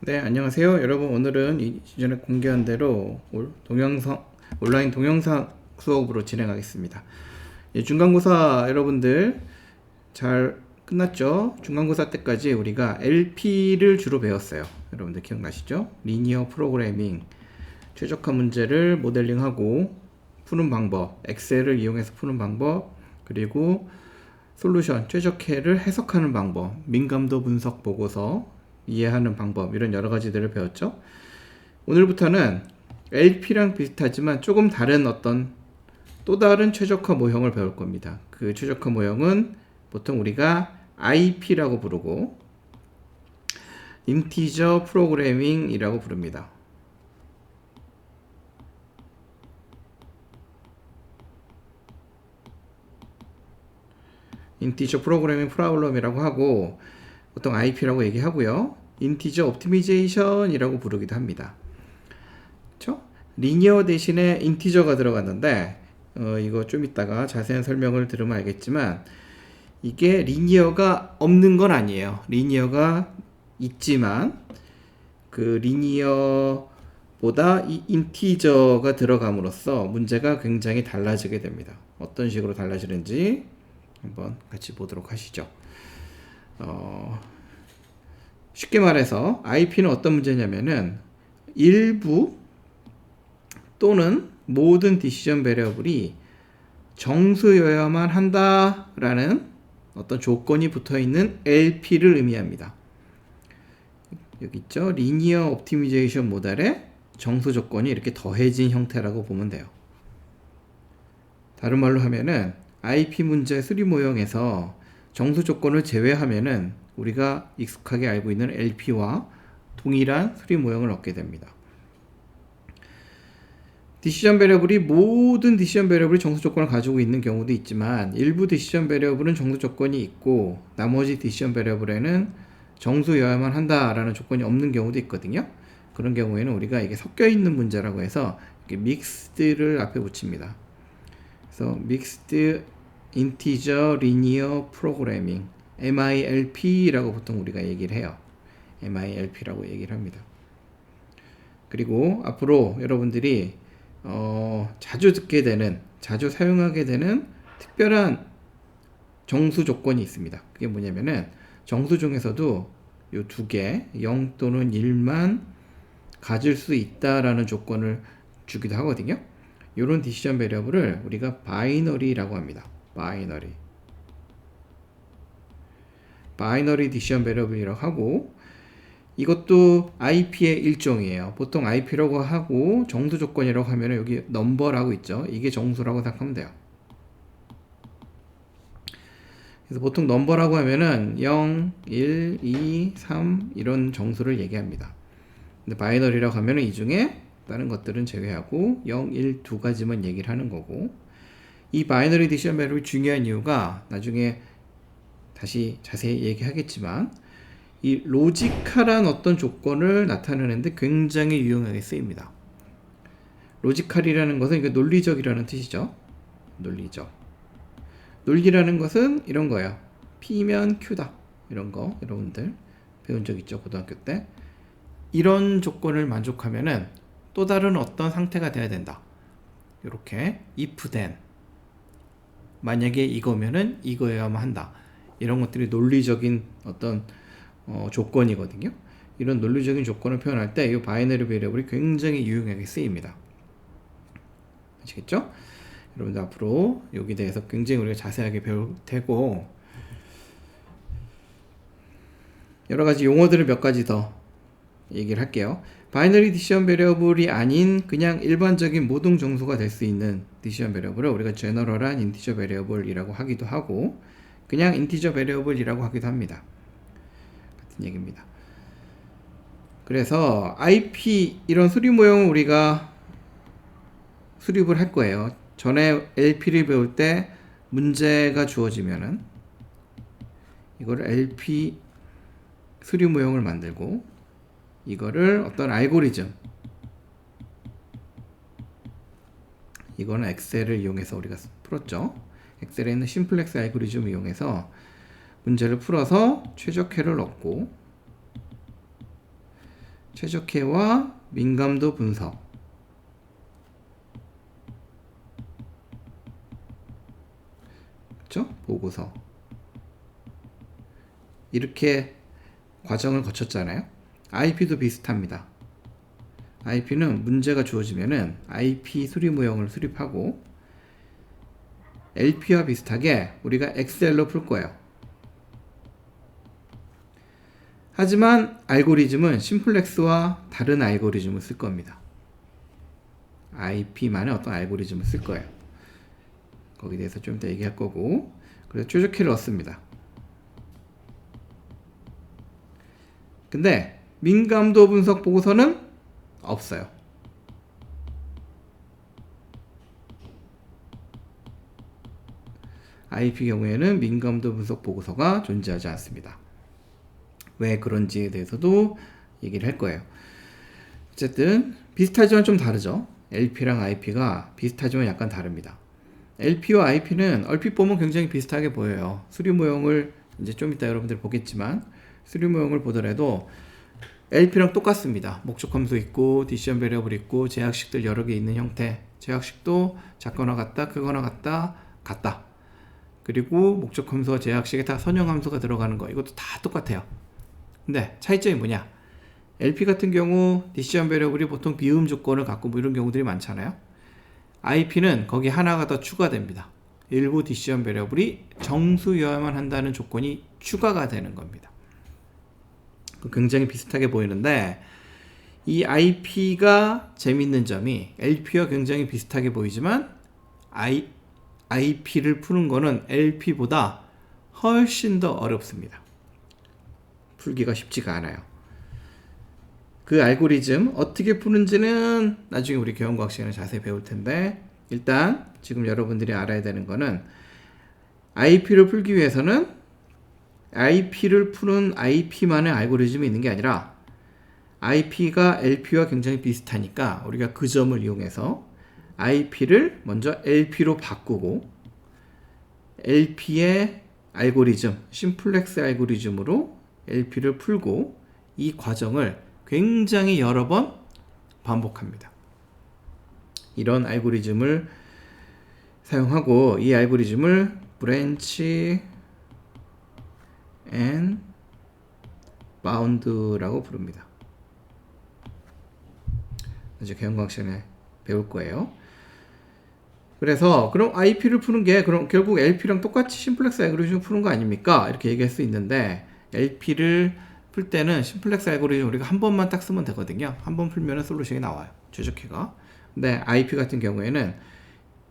네, 안녕하세요. 여러분, 오늘은 이전에 공개한 대로 온라인 동영상 수업으로 진행하겠습니다. 중간고사 여러분들 잘 끝났죠? 중간고사 때까지 우리가 LP를 주로 배웠어요. 여러분들 기억나시죠? 리니어 프로그래밍, 최적화 문제를 모델링하고 푸는 방법, 엑셀을 이용해서 푸는 방법, 그리고 솔루션, 최적화를 해석하는 방법, 민감도 분석 보고서 이해하는 방법, 이런 여러 가지들을 배웠죠. 오늘부터는 LP랑 비슷하지만 조금 다른 또 다른 최적화 모형을 배울 겁니다. 그 최적화 모형은 보통 우리가 IP라고 부르고 인티저 프로그래밍이라고 부릅니다. 인티저 프로그래밍 프로블럼이라고 하고 보통 IP라고 얘기하고요. 인티저 옵티미제이션이라고 부르기도 합니다. 그렇죠? 리니어 대신에 인티저가 들어갔는데 이거 좀 이따가 자세한 설명을 들으면 알겠지만 이게 리니어가 없는 건 아니에요. 리니어가 있지만 그 리니어보다 이 인티저가 들어감으로써 문제가 굉장히 달라지게 됩니다. 어떤 식으로 달라지는지 한번 같이 보도록 하시죠. 쉽게 말해서 IP는 어떤 문제냐면은 일부 또는 모든 디시전 베리어블이 정수여야만 한다라는 어떤 조건이 붙어 있는 LP를 의미합니다. 여기 있죠. 리니어 옵티미제이션 모델에 정수 조건이 이렇게 더해진 형태라고 보면 돼요. 다른 말로 하면은 IP 문제 수리 모형에서 정수 조건을 제외하면은 우리가 익숙하게 알고 있는 LP와 동일한 수리 모형을 얻게 됩니다. 디시전 베리어블이 모든 디시전 베리어블이 정수 조건을 가지고 있는 경우도 있지만 일부 디시전 베리어블은 정수 조건이 있고 나머지 디시전 베리어블에는 정수여야만 한다라는 조건이 없는 경우도 있거든요. 그런 경우에는 우리가 이게 섞여 있는 문제라고 해서 이렇게 믹스드를 앞에 붙입니다. 그래서 믹스드 인티저 리니어 프로그래밍 MILP라고 보통 우리가 얘기를 해요. MILP라고 얘기를 합니다. 그리고 앞으로 여러분들이 자주 듣게 되는, 자주 사용하게 되는 특별한 정수 조건이 있습니다. 그게 뭐냐면은 정수 중에서도 이 두 개, 0 또는 1만 가질 수 있다라는 조건을 주기도 하거든요. 이런 디시전 베리어블을 우리가 바이너리라고 합니다. 바이너리 디시전 베리어블이라고 하고 이것도 IP의 일종이에요. 보통 IP라고 하고 정수 조건이라고 하면 여기 넘버라고 있죠. 이게 정수라고 생각하면 돼요. 그래서 보통 넘버라고 하면은 0, 1, 2, 3 이런 정수를 얘기합니다. 근데 바이너리라고 하면은 이 중에 다른 것들은 제외하고 0, 1, 두 가지만 얘기를 하는 거고 이 바이너리 디시전 베리어블이 중요한 이유가 나중에 다시 자세히 얘기하겠지만 이 로지컬한 어떤 조건을 나타내는데 굉장히 유용하게 쓰입니다. 로지컬이라는 것은 이게 논리적이라는 뜻이죠. 논리라는 것은 이런 거예요. P면 Q다. 이런 거 여러분들 배운 적 있죠? 고등학교 때. 이런 조건을 만족하면은 또 다른 어떤 상태가 돼야 된다. 이렇게 if then 만약에 이거면은 이거여야만 한다. 이런 것들이 논리적인 어떤 조건이거든요. 이런 논리적인 조건을 표현할 때 이 바이너리 베리어블이 굉장히 유용하게 쓰입니다. 아시겠죠? 여러분들 앞으로 여기 대해서 굉장히 우리가 자세하게 배울 테고 여러 가지 용어들을 몇 가지 더 얘기를 할게요. 바이너리 디시전 베리어블이 아닌 그냥 일반적인 모든 정수가 될 수 있는 디시전 베리어블을 우리가 제너럴한 인티저 베리어블이라고 하기도 하고 그냥 인티저 베리어블이라고 하기도 합니다. 같은 얘기입니다. 그래서 IP 이런 수립 모형을 우리가 수립을 할 거예요. 전에 LP를 배울 때 문제가 주어지면은 이거를 LP 수립 모형을 만들고 이거를 어떤 알고리즘 이거는 엑셀을 이용해서 우리가 풀었죠. 엑셀에 있는 심플렉스 알고리즘을 이용해서 문제를 풀어서 최적회를 얻고 최적화와 민감도 분석, 그렇죠? 보고서 이렇게 과정을 거쳤잖아요. IP도 비슷합니다. IP는 문제가 주어지면은 IP 수리 모형을 수립하고 LP와 비슷하게 우리가 엑셀로 풀 거예요. 하지만 알고리즘은 심플렉스와 다른 알고리즘을 쓸 겁니다. IP만의 어떤 알고리즘을 쓸 거예요. 거기에 대해서 좀 이따 얘기할 거고, 그래서 최적화를 넣습니다. 근데 민감도 분석 보고서는 없어요. IP 경우에는 민감도 분석 보고서가 존재하지 않습니다. 왜 그런지에 대해서도 얘기를 할 거예요. 어쨌든 비슷하지만 좀 다르죠. LP랑 IP가 비슷하지만 약간 다릅니다. LP와 IP는 얼핏 보면 굉장히 비슷하게 보여요. 수리 모형을 이제 좀 이따 여러분들 보겠지만 수리 모형을 보더라도 LP랑 똑같습니다. 목적 함수 있고 디시전 베리어블 있고 제약식들 여러 개 있는 형태. 제약식도 작거나 같다, 크거나 같다. 그리고 목적 함수와 제약식에 다 선형 함수가 들어가는 거. 이것도 다 똑같아요. 근데 차이점이 뭐냐? LP 같은 경우 디시전 베리어블이 보통 비음 조건을 갖고 뭐 이런 경우들이 많잖아요. IP는 거기 하나가 더 추가됩니다. 일부 디시전 베리어블이 정수여야만 한다는 조건이 추가가 되는 겁니다. 굉장히 비슷하게 보이는데 이 IP가 재밌는 점이 LP와 굉장히 비슷하게 보이지만 IP를 푸는 거는 LP보다 훨씬 더 어렵습니다. 풀기가 쉽지가 않아요. 그 알고리즘 어떻게 푸는지는 나중에 우리 경영과학 시간에 자세히 배울 텐데 일단 지금 여러분들이 알아야 되는 거는 IP를 풀기 위해서는 IP를 푸는 IP만의 알고리즘이 있는 게 아니라 IP가 LP와 굉장히 비슷하니까 우리가 그 점을 이용해서 IP를 먼저 LP로 바꾸고 LP의 알고리즘, 심플렉스 알고리즘으로 LP를 풀고 이 과정을 굉장히 여러 번 반복합니다. 이런 알고리즘을 사용하고 이 알고리즘을 브랜치 앤 바운드라고 부릅니다. 이제 경영과학 시간에 배울 거예요. 그래서 그럼 IP를 푸는 게 그럼 결국 LP랑 똑같이 심플렉스 알고리즘 푸는 거 아닙니까? 이렇게 얘기할 수 있는데 LP를 풀 때는 심플렉스 알고리즘 우리가 한 번만 딱 쓰면 되거든요. 한 번 풀면 솔루션이 나와요. 최적화가. 근데 IP 같은 경우에는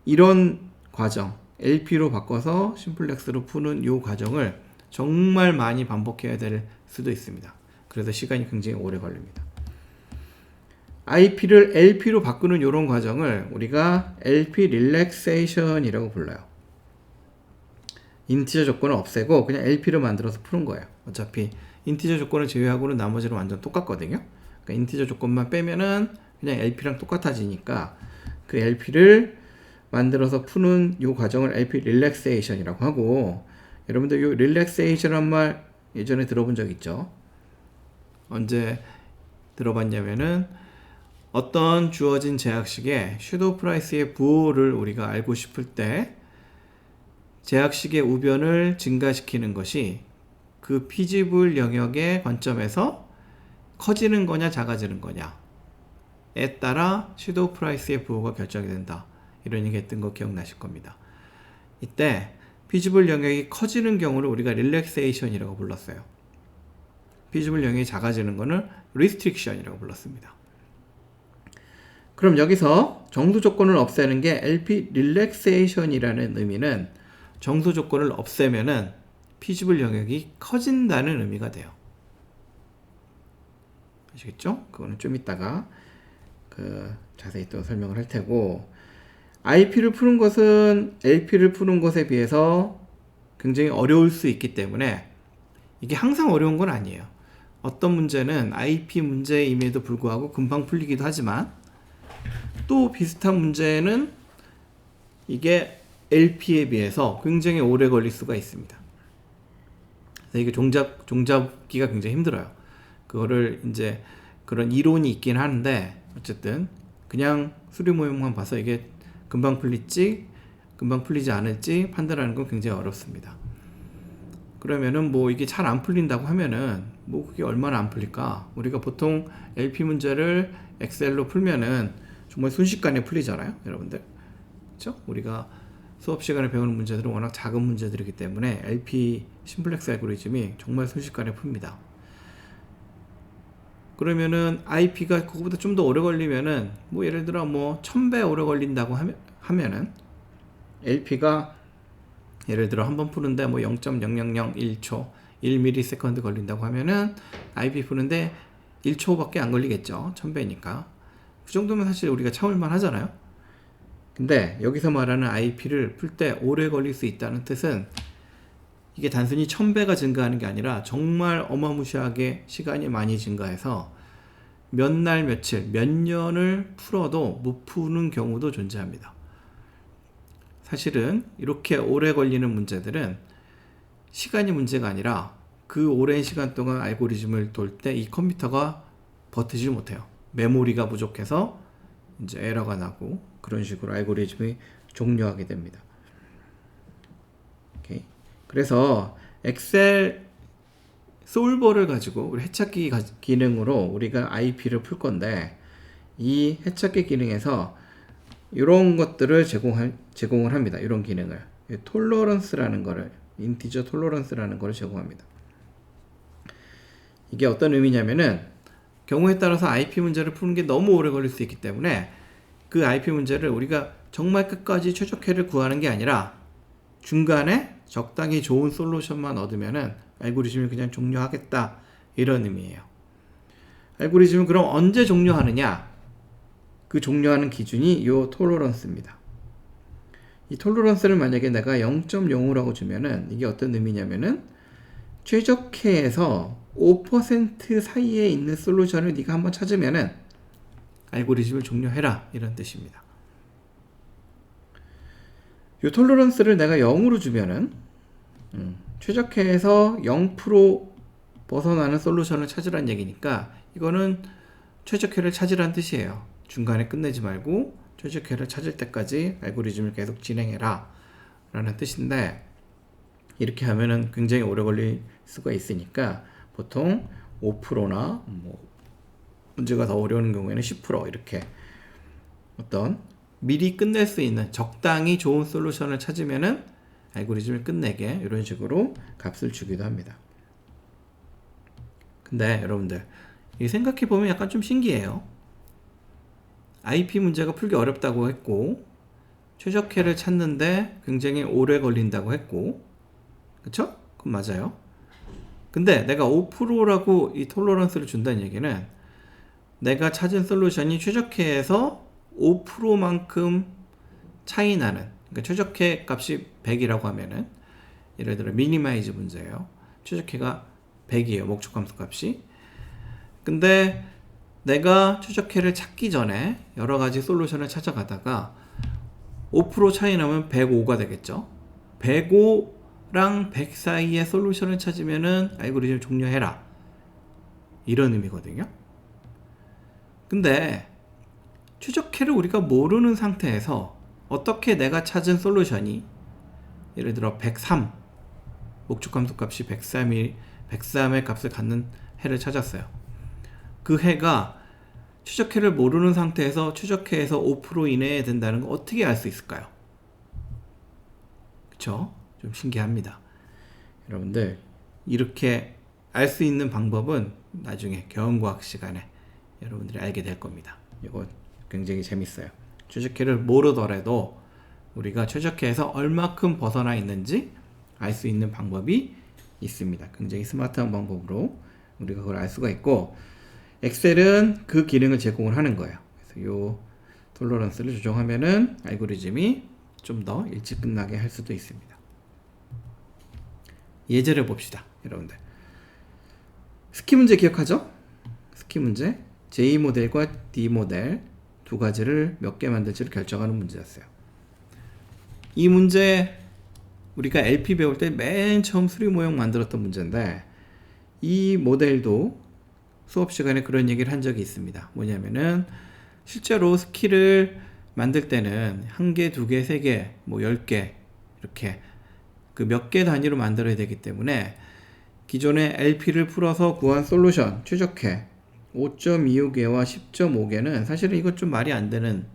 이런 과정 LP로 바꿔서 심플렉스로 푸는 이 과정을 정말 많이 반복해야 될 수도 있습니다. 그래서 시간이 굉장히 오래 걸립니다. IP를 LP로 바꾸는 이런 과정을 우리가 LP 릴렉세이션이라고 불러요. 인티저 조건을 없애고 그냥 LP를 만들어서 푸는 거예요. 어차피 인티저 조건을 제외하고는 나머지는 완전 똑같거든요. 그러니까 인티저 조건만 빼면은 그냥 LP랑 똑같아지니까 그 LP를 만들어서 푸는 이 과정을 LP 릴렉세이션이라고 하고 여러분들 이 릴렉세이션이란 말 예전에 들어본 적 있죠? 언제 들어봤냐면은 어떤 주어진 제약식에 섀도우 프라이스의 부호를 우리가 알고 싶을 때 제약식의 우변을 증가시키는 것이 그 피지블 영역의 관점에서 커지는 거냐 작아지는 거냐에 따라 섀도우 프라이스의 부호가 결정이 된다. 이런 얘기 했던 거 기억나실 겁니다. 이때 피지블 영역이 커지는 경우를 우리가 릴렉세이션이라고 불렀어요. 피지블 영역이 작아지는 거는 리스트릭션이라고 불렀습니다. 그럼 여기서 정수 조건을 없애는 게 LP 릴렉세이션이라는 의미는 정수 조건을 없애면은 피지블 영역이 커진다는 의미가 돼요. 아시겠죠? 그거는 좀 이따가 자세히 또 설명을 할 테고 IP를 푸는 것은 LP를 푸는 것에 비해서 굉장히 어려울 수 있기 때문에 이게 항상 어려운 건 아니에요. 어떤 문제는 IP 문제임에도 불구하고 금방 풀리기도 하지만 또 비슷한 문제는 이게 LP에 비해서 굉장히 오래 걸릴 수가 있습니다. 그래서 이게 종잡기가 굉장히 힘들어요. 그거를 이제 그런 이론이 있긴 하는데 어쨌든 그냥 수리 모형만 봐서 이게 금방 풀릴지 금방 풀리지 않을지 판단하는 건 굉장히 어렵습니다. 그러면은 뭐 이게 잘 안 풀린다고 하면은 뭐 그게 얼마나 안 풀릴까? 우리가 보통 LP 문제를 엑셀로 풀면은 정말 순식간에 풀리잖아요, 여러분들. 그렇죠? 우리가 수업 시간에 배우는 문제들은 워낙 작은 문제들이기 때문에 LP 심플렉스 알고리즘이 정말 순식간에 풉니다. 그러면은 IP가 그거보다 좀 더 오래 걸리면은 뭐 예를 들어 뭐 1000배 오래 걸린다고 하면은 LP가 예를 들어 한번 푸는데 뭐 0.0001초 1ms 걸린다고 하면은 IP 푸는데 1초밖에 안 걸리겠죠. 1000배니까. 그 정도면 사실 우리가 참을만 하잖아요. 근데 여기서 말하는 IP를 풀 때 오래 걸릴 수 있다는 뜻은 이게 단순히 1000배가 증가하는 게 아니라 정말 어마무시하게 시간이 많이 증가해서 몇 날, 며칠, 몇 년을 풀어도 못 푸는 경우도 존재합니다. 사실은 이렇게 오래 걸리는 문제들은 시간이 문제가 아니라 그 오랜 시간 동안 알고리즘을 돌 때 이 컴퓨터가 버티지 못해요. 메모리가 부족해서 이제 에러가 나고 그런 식으로 알고리즘이 종료하게 됩니다. 오케이. 그래서 엑셀 솔버를 가지고 우리 해찾기 기능으로 우리가 IP를 풀 건데 이 해찾기 기능에서 이런 것들을 제공을 합니다. 이런 기능을 톨러런스라는 거를 인티저 톨러런스라는 거를 제공합니다. 이게 어떤 의미냐면은 경우에 따라서 IP 문제를 푸는 게 너무 오래 걸릴 수 있기 때문에 그 IP 문제를 우리가 정말 끝까지 최적화를 구하는 게 아니라 중간에 적당히 좋은 솔루션만 얻으면은 알고리즘을 그냥 종료하겠다 이런 의미예요. 알고리즘은 그럼 언제 종료하느냐? 그 종료하는 기준이 이 톨러런스입니다. 이 톨러런스를 만약에 내가 0.05라고 주면은 이게 어떤 의미냐면은 최적화에서 5% 사이에 있는 솔루션을 네가 한번 찾으면은 알고리즘을 종료해라 이런 뜻입니다. 이 톨러런스를 내가 0으로 주면은 최적화에서 0% 벗어나는 솔루션을 찾으라는 얘기니까 이거는 최적화를 찾으라는 뜻이에요. 중간에 끝내지 말고 최적화를 찾을 때까지 알고리즘을 계속 진행해라 라는 뜻인데 이렇게 하면은 굉장히 오래 걸릴 수가 있으니까 보통 5%나 뭐 문제가 더 어려운 경우에는 10% 이렇게 어떤 미리 끝낼 수 있는 적당히 좋은 솔루션을 찾으면은 알고리즘을 끝내게 이런 식으로 값을 주기도 합니다. 근데 여러분들 생각해 보면 약간 좀 신기해요. IP 문제가 풀기 어렵다고 했고 최적화를 찾는데 굉장히 오래 걸린다고 했고 그쵸? 그럼 맞아요. 근데 내가 5%라고 이 톨러런스를 준다는 얘기는 내가 찾은 솔루션이 최적화에서 5%만큼 차이 나는 그러니까 최적화 값이 100이라고 하면은 예를 들어 미니마이즈 문제예요. 최적화가 100이에요. 목적함수 값이. 근데 내가 최적화를 찾기 전에 여러 가지 솔루션을 찾아가다가 5% 차이 나면 105가 되겠죠. 105랑 100 사이의 솔루션을 찾으면은 알고리즘 종료해라. 이런 의미거든요. 근데 최적화를 우리가 모르는 상태에서 어떻게 내가 찾은 솔루션이 예를 들어 103 목적함수 값이 103의 값을 갖는 해를 찾았어요. 그 해가 최적화를 모르는 상태에서 최적화에서 5% 이내에 든다는 거 어떻게 알 수 있을까요? 그쵸? 좀 신기합니다. 여러분들 이렇게 알 수 있는 방법은 나중에 경영과학 시간에 여러분들이 알게 될 겁니다. 이거 굉장히 재밌어요. 최적화를 모르더라도 우리가 최적화에서 얼마큼 벗어나 있는지 알 수 있는 방법이 있습니다. 굉장히 스마트한 방법으로 우리가 그걸 알 수가 있고 엑셀은 그 기능을 제공을 하는 거예요. 그래서 이 톨러런스를 조정하면은 알고리즘이 좀 더 일찍 끝나게 할 수도 있습니다. 예제를 봅시다, 여러분들. 스키 문제 기억하죠? 스키 문제 J 모델과 D 모델 두 가지를 몇 개 만들지를 결정하는 문제였어요. 이 문제 우리가 LP 배울 때 맨 처음 수리 모형 만들었던 문제인데 이 모델도 수업 시간에 그런 얘기를 한 적이 있습니다. 뭐냐면은 실제로 스킬을 만들 때는 1개, 2개, 3개, 뭐 10개 이렇게 그 몇 개 단위로 만들어야 되기 때문에 기존의 LP를 풀어서 구한 솔루션 최적회 5.25개와 10.5개는 사실은 이것 좀 말이 안 되는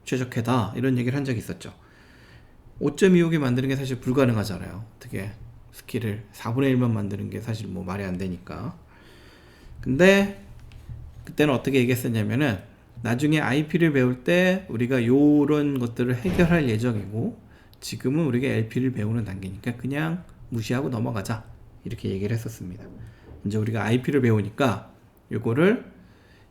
최적회다 이런 얘기를 한 적이 있었죠. 5.25개 만드는 게 사실 불가능하잖아요. 어떻게 스킬을 4분의 1만 만드는 게 사실 뭐 말이 안 되니까. 근데 그때는 어떻게 얘기했었냐면은 나중에 IP를 배울 때 우리가 요런 것들을 해결할 예정이고 지금은 우리가 LP를 배우는 단계니까 그냥 무시하고 넘어가자 이렇게 얘기를 했었습니다. 이제 우리가 IP를 배우니까 요거를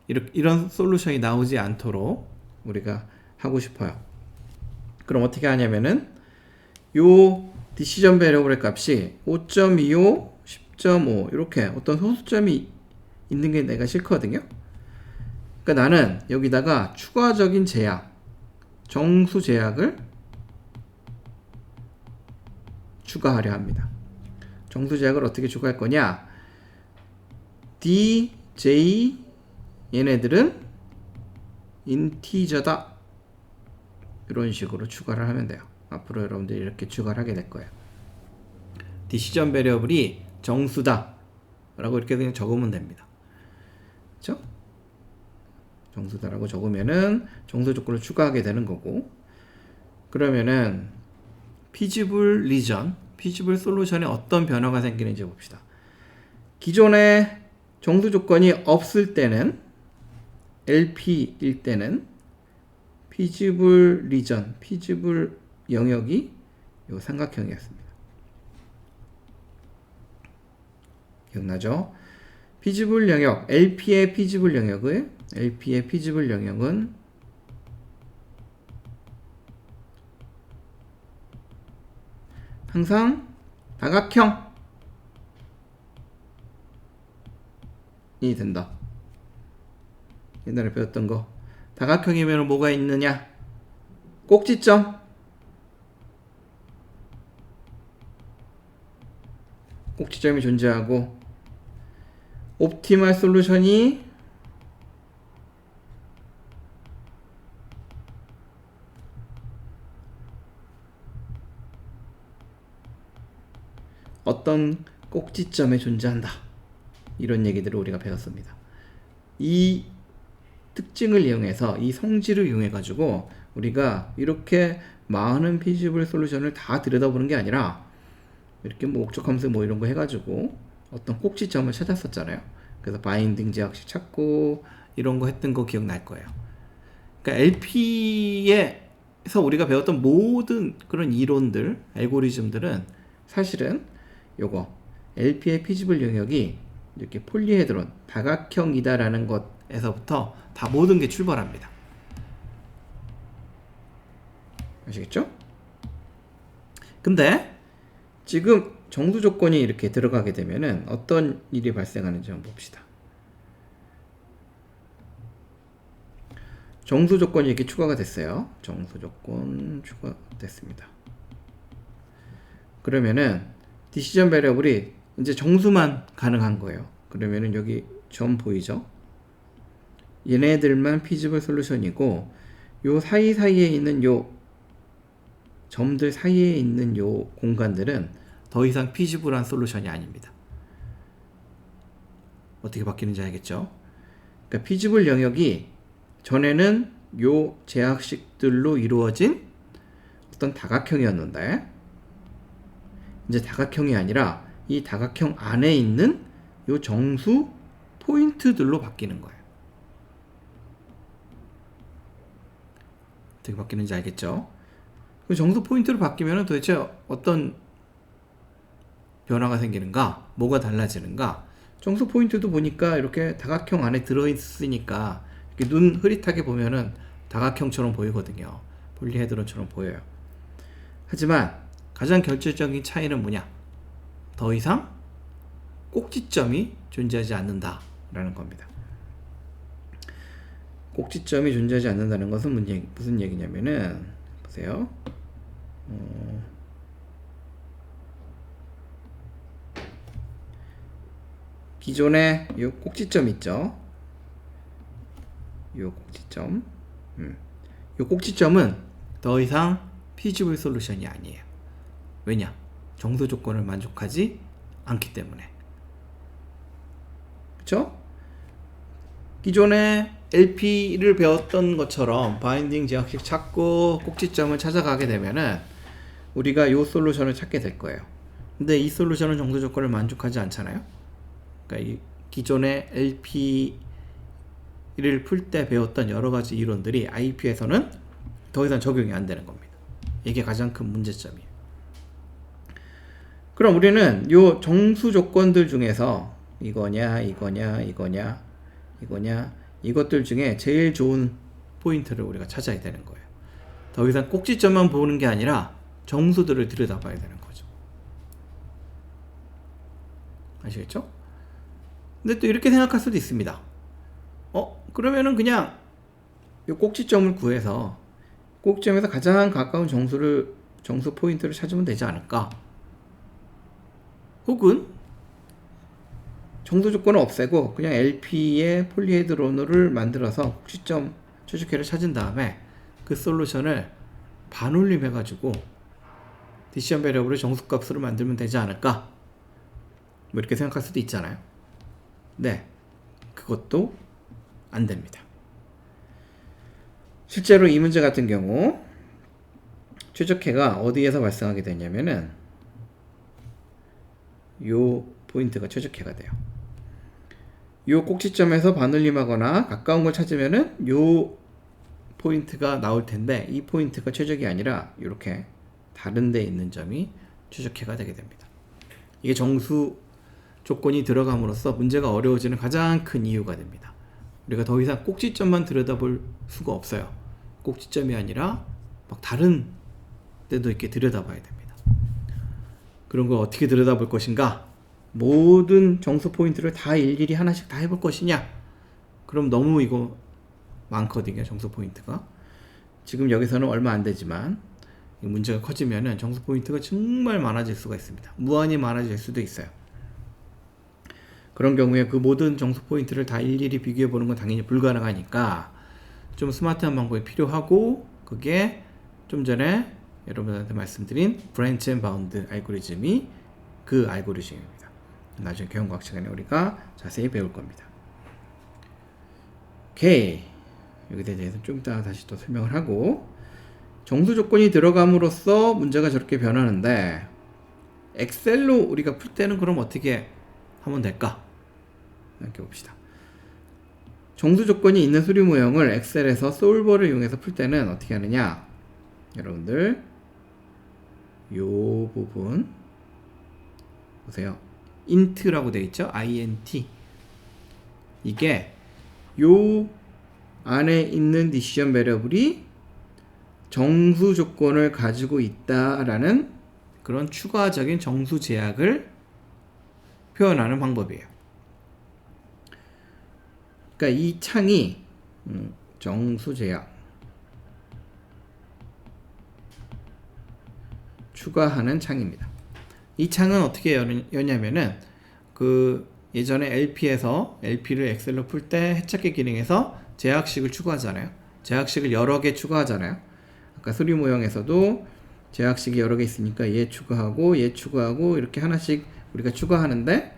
이런 솔루션이 나오지 않도록 우리가 하고 싶어요. 그럼 어떻게 하냐면은 요 디시전 베리어블의 값이 5.25, 10.5 이렇게 어떤 소수점이 있는 게 내가 싫거든요. 그러니까 나는 여기다가 추가적인 제약, 정수 제약을 추가하려 합니다. 정수 제약을 어떻게 추가할 거냐? D, J 얘네들은 인티저다. 이런 식으로 추가를 하면 돼요. 앞으로 여러분들이 이렇게 추가를 하게 될 거예요. 디시전 베리어블이 정수다 라고 이렇게 그냥 적으면 됩니다. 그렇죠? 정수다라고 적으면은 정수 조건을 추가하게 되는 거고, 그러면은 피지블 리전, 피지블 솔루션에 어떤 변화가 생기는지 봅시다. 기존에 정수 조건이 없을 때는 LP일 때는 피지블 리전, 피지블 영역이 요 삼각형이었습니다. 기억나죠? 피지블 영역, LP의 피지블 영역은 항상 다각형이 된다. 옛날에 배웠던 거. 다각형이면 뭐가 있느냐? 꼭지점이 존재하고 옵티멀 솔루션이 어떤 꼭지점에 존재한다. 이런 얘기들을 우리가 배웠습니다. 이 특징을 이용해서, 이 성질을 이용해 가지고 우리가 이렇게 많은 피지블 솔루션을 다 들여다보는 게 아니라 이렇게 뭐 옥적함수 뭐 이런 거 해가지고 어떤 꼭지점을 찾았었잖아요. 그래서 바인딩 제약식 찾고 이런 거 했던 거 기억날 거예요. 그러니까 LP에서 우리가 배웠던 모든 그런 이론들, 알고리즘들은 사실은 요거 LP의 피지블 영역이 이렇게 폴리헤드론, 다각형이다라는 것에서부터 다 모든 게 출발합니다. 아시겠죠? 근데 지금 정수 조건이 이렇게 들어가게 되면은 어떤 일이 발생하는지 한번 봅시다. 정수 조건이 이렇게 추가가 됐어요. 정수 조건 추가됐습니다. 그러면은 디시전 베리어블이 이제 정수만 가능한 거예요. 그러면은 여기 점 보이죠? 얘네들만 피지블 솔루션이고 요 사이사이에 있는 요 점들 사이에 있는 요 공간들은 더 이상 피지블한 솔루션이 아닙니다. 어떻게 바뀌는지 알겠죠? 그러니까 피지블 영역이 전에는 요 제약식들로 이루어진 어떤 다각형이었는데 이제 다각형이 아니라 이 다각형 안에 있는 요 정수 포인트들로 바뀌는 거예요. 어떻게 바뀌는지 알겠죠? 그 정수 포인트로 바뀌면 도대체 어떤 변화가 생기는가? 뭐가 달라지는가? 정수 포인트도 보니까 이렇게 다각형 안에 들어있으니까 이렇게 눈 흐릿하게 보면은 다각형처럼 보이거든요. 폴리헤드론처럼 보여요. 하지만 가장 결정적인 차이는 뭐냐? 더 이상 꼭지점이 존재하지 않는다라는 겁니다. 꼭지점이 존재하지 않는다는 것은 무슨 얘기냐면은 보세요. 기존에 이 꼭지점 있죠? 이 꼭지점. 이 꼭지점은 더 이상 feasible 솔루션이 아니에요. 왜냐? 정수 조건을 만족하지 않기 때문에. 그쵸? 기존에 LP를 배웠던 것처럼 바인딩 제약식 찾고 꼭지점을 찾아가게 되면은 우리가 이 솔루션을 찾게 될 거예요. 근데 이 솔루션은 정수 조건을 만족하지 않잖아요. 그러니까 이 기존의 LP를 풀 때 배웠던 여러 가지 이론들이 IP에서는 더 이상 적용이 안 되는 겁니다. 이게 가장 큰 문제점이에요. 그럼 우리는 이 정수 조건들 중에서 이거냐, 이것들 중에 제일 좋은 포인트를 우리가 찾아야 되는 거예요. 더 이상 꼭지점만 보는 게 아니라 정수들을 들여다봐야 되는 거죠. 아시겠죠? 근데 또 이렇게 생각할 수도 있습니다. 그러면은 그냥 이 꼭지점을 구해서 꼭지점에서 가장 가까운 정수 포인트를 찾으면 되지 않을까? 혹은 정수 조건을 없애고 그냥 LP의 폴리헤드론을 만들어서 꼭지점 최적회를 찾은 다음에 그 솔루션을 반올림 해가지고 디시전 베리어블의 정수값으로 만들면 되지 않을까? 뭐 이렇게 생각할 수도 있잖아요. 네, 그것도 안 됩니다. 실제로 이 문제 같은 경우 최적회가 어디에서 발생하게 되냐면은 요 포인트가 최적회가 돼요. 요 꼭지점에서 반올림하거나 가까운 걸 찾으면은 요 포인트가 나올 텐데 이 포인트가 최적이 아니라 이렇게 다른 데 있는 점이 최적회가 되게 됩니다. 이게 정수 조건이 들어감으로써 문제가 어려워지는 가장 큰 이유가 됩니다. 우리가 더 이상 꼭지점만 들여다볼 수가 없어요. 꼭지점이 아니라 막 다른 데도 이렇게 들여다봐야 됩니다. 그런 걸 어떻게 들여다볼 것인가? 모든 정수 포인트를 다 일일이 하나씩 다 해볼 것이냐? 그럼 너무 이거 많거든요, 정수 포인트가. 지금 여기서는 얼마 안 되지만 문제가 커지면은 정수 포인트가 정말 많아질 수가 있습니다. 무한히 많아질 수도 있어요. 그런 경우에 그 모든 정수 포인트를 다 일일이 비교해 보는 건 당연히 불가능하니까 좀 스마트한 방법이 필요하고, 그게 좀 전에 여러분한테 말씀드린 브랜치 앤 바운드 알고리즘이 그 알고리즘입니다. 나중에 경영과학 시간에 우리가 자세히 배울 겁니다. 오케이, 여기에 대해서 좀 이따 다시 또 설명을 하고, 정수 조건이 들어감으로써 문제가 저렇게 변하는데 엑셀로 우리가 풀 때는 그럼 어떻게 하면 될까? 이렇게 봅시다. 정수 조건이 있는 수리 모형을 엑셀에서 솔버를 이용해서 풀 때는 어떻게 하느냐? 여러분들 요 부분 보세요. int라고 되어 있죠? int. 이게 요 안에 있는 디시전 베리어블이 정수 조건을 가지고 있다라는 그런 추가적인 정수 제약을 표현하는 방법이에요. 그러니까 이 창이 정수 제약 추가하는 창입니다. 이 창은 어떻게 여냐면은 그 예전에 LP에서 LP를 엑셀로 풀 때 해착기 기능에서 제약식을 추가하잖아요. 제약식을 여러 개 추가하잖아요. 아까 수리 모형에서도 제약식이 여러 개 있으니까 얘 추가하고 이렇게 하나씩 우리가 추가하는데,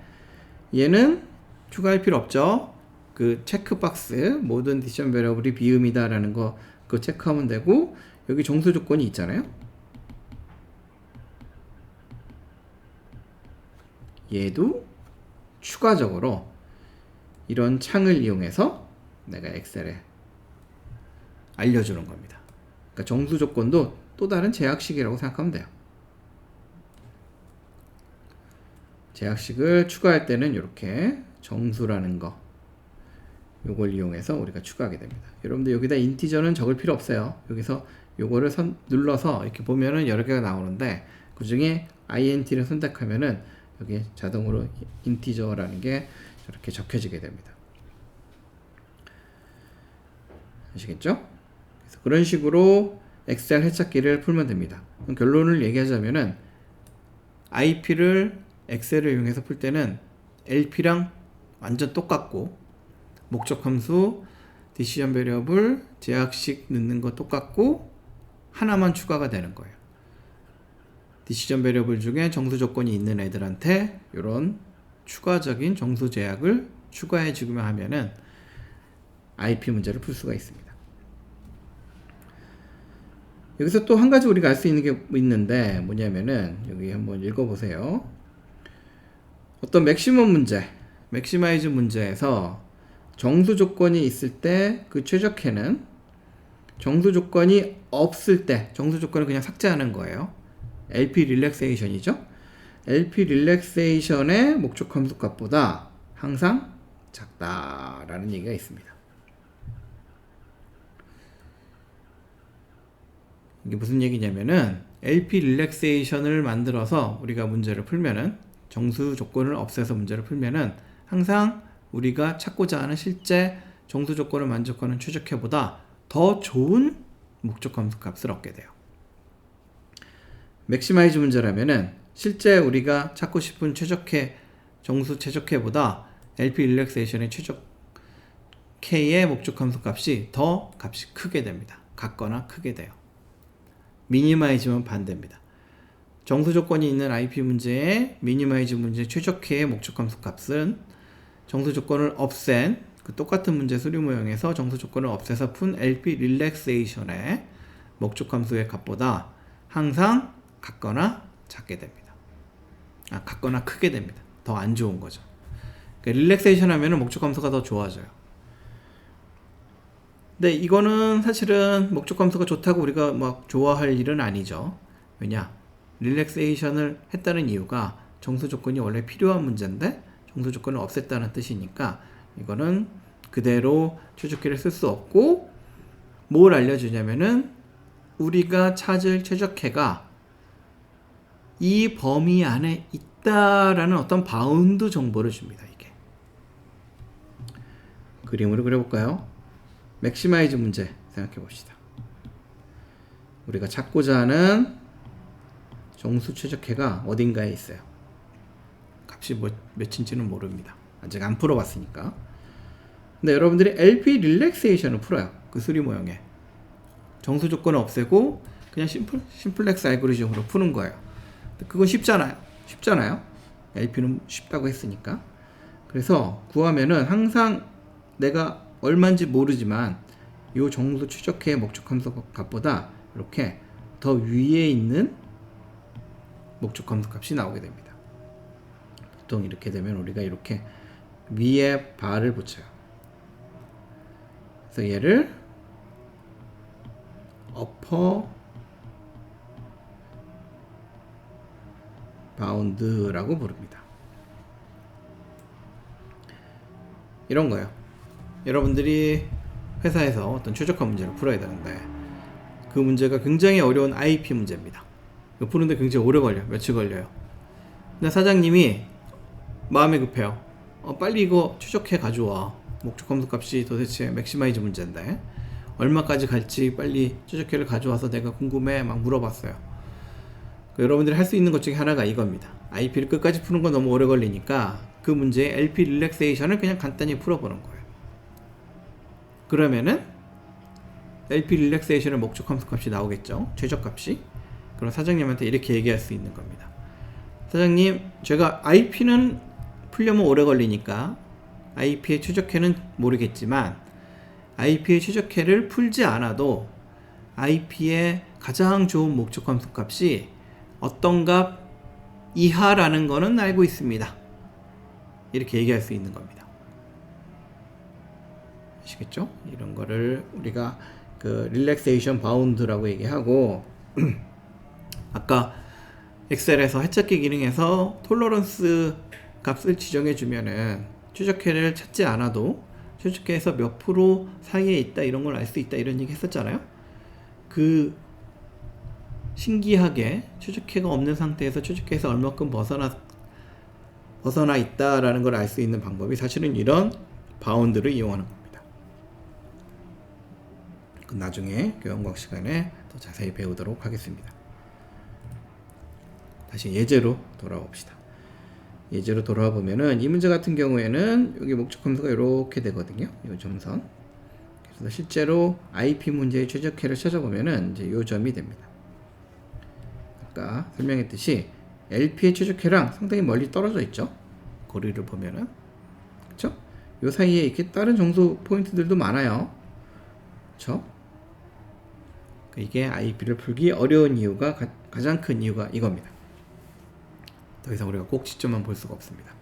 얘는 추가할 필요 없죠. 그 체크박스 모든 디시전 베리어블이 비음이다 라는 거 그거 체크하면 되고, 여기 정수 조건이 있잖아요. 얘도 추가적으로 이런 창을 이용해서 내가 엑셀에 알려주는 겁니다. 그러니까 정수 조건도 또 다른 제약식이라고 생각하면 돼요. 제약식을 추가할 때는 이렇게 정수라는 거, 요걸 이용해서 우리가 추가하게 됩니다. 여러분들 여기다 인티저는 적을 필요 없어요. 여기서 요거를 눌러서 이렇게 보면은 여러 개가 나오는데, 그 중에 int를 선택하면은 여기 자동으로 인티저라는 게 저렇게 적혀지게 됩니다. 아시겠죠? 그래서 그런 식으로 엑셀 해착기를 풀면 됩니다. 그럼 결론을 얘기하자면은 IP를 엑셀을 이용해서 풀 때는 LP랑 완전 똑같고, 목적 함수 디시전 베리어블 제약식 넣는 거 똑같고 하나만 추가가 되는 거예요. 디시전 베리어블 중에 정수 조건이 있는 애들한테 이런 추가적인 정수 제약을 추가해 주기만 하면은 IP 문제를 풀 수가 있습니다. 여기서 또 한 가지 우리가 알 수 있는 게 있는데 뭐냐면은 여기 한번 읽어보세요. 어떤 맥시멈 문제, 맥시마이즈 문제에서 정수 조건이 있을 때 그 최적해는 정수 조건이 없을 때, 정수 조건을 그냥 삭제하는 거예요. LP 릴렉세이션이죠. LP 릴렉세이션의 목적 함수 값보다 항상 작다라는 얘기가 있습니다. 이게 무슨 얘기냐면은 LP 릴렉세이션을 만들어서 우리가 문제를 풀면은, 정수 조건을 없애서 문제를 풀면은 항상 우리가 찾고자 하는 실제 정수 조건을 만족하는 최적해보다 더 좋은 목적 함수 값을 얻게 돼요. 맥시마이즈 문제라면은 실제 우리가 찾고 싶은 최적해, 정수 최적해보다 LP 릴렉세이션의 최적해의 목적 함수 값이 더 값이 크게 됩니다. 같거나 크게 돼요. 미니마이즈는 반대입니다. 정수 조건이 있는 IP 문제의 미니마이즈 문제 최적해의 목적 함수 값은 정수 조건을 없앤 그 똑같은 문제 수리 모형에서 정수 조건을 없애서 푼 LP 릴렉세이션의 목적 함수의 값보다 항상 같거나 작게 됩니다. 같거나 크게 됩니다. 더 안 좋은 거죠. 그러니까 릴렉세이션 하면은 목적 함수가 더 좋아져요. 근데 이거는 사실은 목적 함수가 좋다고 우리가 막 좋아할 일은 아니죠. 왜냐? 릴렉세이션을 했다는 이유가 정수 조건이 원래 필요한 문제인데 정수 조건을 없앴다는 뜻이니까 이거는 그대로 최적해를 쓸 수 없고, 뭘 알려주냐면은 우리가 찾을 최적해가 이 범위 안에 있다라는 어떤 바운드 정보를 줍니다. 이게 그림으로 그려볼까요? 맥시마이즈 문제 생각해 봅시다. 우리가 찾고자 하는 정수 최적해가 어딘가에 있어요. 값이 몇인지는 모릅니다. 아직 안 풀어봤으니까. 근데 여러분들이 LP 릴렉세이션을 풀어요. 그 수리 모형에 정수 조건을 없애고 그냥 심플렉스 알고리즘으로 푸는 거예요. 그건 쉽잖아요. LP는 쉽다고 했으니까. 그래서 구하면은 항상 내가 얼마인지 모르지만 이 정수 최적해의 목적 함수 값보다 이렇게 더 위에 있는 목적 함수 값이 나오게 됩니다. 보통 이렇게 되면 우리가 이렇게 위에 바를 붙여요. 그래서 얘를 어퍼 바운드라고 부릅니다. 이런 거예요. 여러분들이 회사에서 어떤 최적화 문제를 풀어야 되는데 그 문제가 굉장히 어려운 IP 문제입니다. 이거 푸는데 굉장히 오래 걸려요. 며칠 걸려요. 근데 사장님이 마음이 급해요. 빨리 이거 최적해 가져와. 목적 함수 값이 도대체 맥시마이즈 문제인데 얼마까지 갈지 빨리 최적해를 가져와서 내가 궁금해 막 물어봤어요. 여러분들이 할 수 있는 것 중에 하나가 이겁니다. IP를 끝까지 푸는 건 너무 오래 걸리니까 그 문제의 LP 릴렉세이션을 그냥 간단히 풀어보는 거예요. 그러면은 LP 릴렉세이션의 목적 함수 값이 나오겠죠. 최적값이. 그럼 사장님한테 이렇게 얘기할 수 있는 겁니다. 사장님, 제가 IP는 풀려면 오래 걸리니까 IP의 최적해는 모르겠지만 IP의 최적해를 풀지 않아도 IP의 가장 좋은 목적 함수 값이 어떤 값 이하라는 거는 알고 있습니다. 이렇게 얘기할 수 있는 겁니다. 아시겠죠? 이런 거를 우리가 그 릴렉세이션 바운드라고 얘기하고 아까 엑셀에서 해찾기 기능에서 톨러런스 값을 지정해 주면은 최적해를 찾지 않아도 최적해에서 몇 프로 사이에 있다 이런 걸 알 수 있다 이런 얘기 했었잖아요. 그 신기하게 최적해가 없는 상태에서 최적해에서 얼마큼 벗어나 있다라는 걸 알 수 있는 방법이 사실은 이런 바운드를 이용하는 겁니다. 나중에 교양과학 시간에 더 자세히 배우도록 하겠습니다. 다시 예제로 돌아옵시다. 예제로 돌아와 보면은 이 문제 같은 경우에는 여기 목적 함수가 이렇게 되거든요. 이 점선. 그래서 실제로 IP 문제의 최적화를 찾아보면은 이제 이 점이 됩니다. 아까 설명했듯이 LP의 최적화랑 상당히 멀리 떨어져 있죠. 거리를 보면은. 그쵸? 요 사이에 이렇게 다른 정수 포인트들도 많아요. 그쵸? 이게 IP를 풀기 어려운 이유가 가장 큰 이유가 이겁니다. 더 이상 우리가 꼭지점만 볼 수가 없습니다.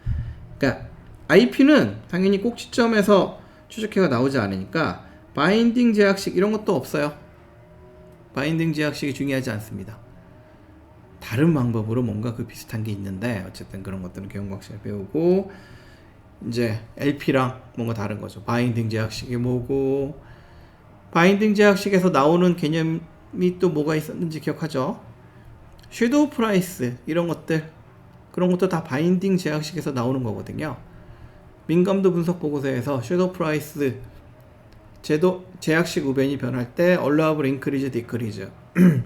그러니까 IP는 당연히 꼭지점에서 최적화가 나오지 않으니까 바인딩 제약식 이런 것도 없어요. 바인딩 제약식이 중요하지 않습니다. 다른 방법으로 뭔가 그 비슷한 게 있는데 어쨌든 그런 것들은 경영과학식을 배우고 이제 LP랑 뭔가 다른 거죠. 바인딩 제약식이 뭐고 바인딩 제약식에서 나오는 개념이 또 뭐가 있었는지 기억하죠? 섀도우 프라이스 이런 것들 그런 것도 다 바인딩 제약식에서 나오는 거거든요. 민감도 분석 보고서에서 섀도우 프라이스 제약식 우변이 변할 때 allowable increase, decrease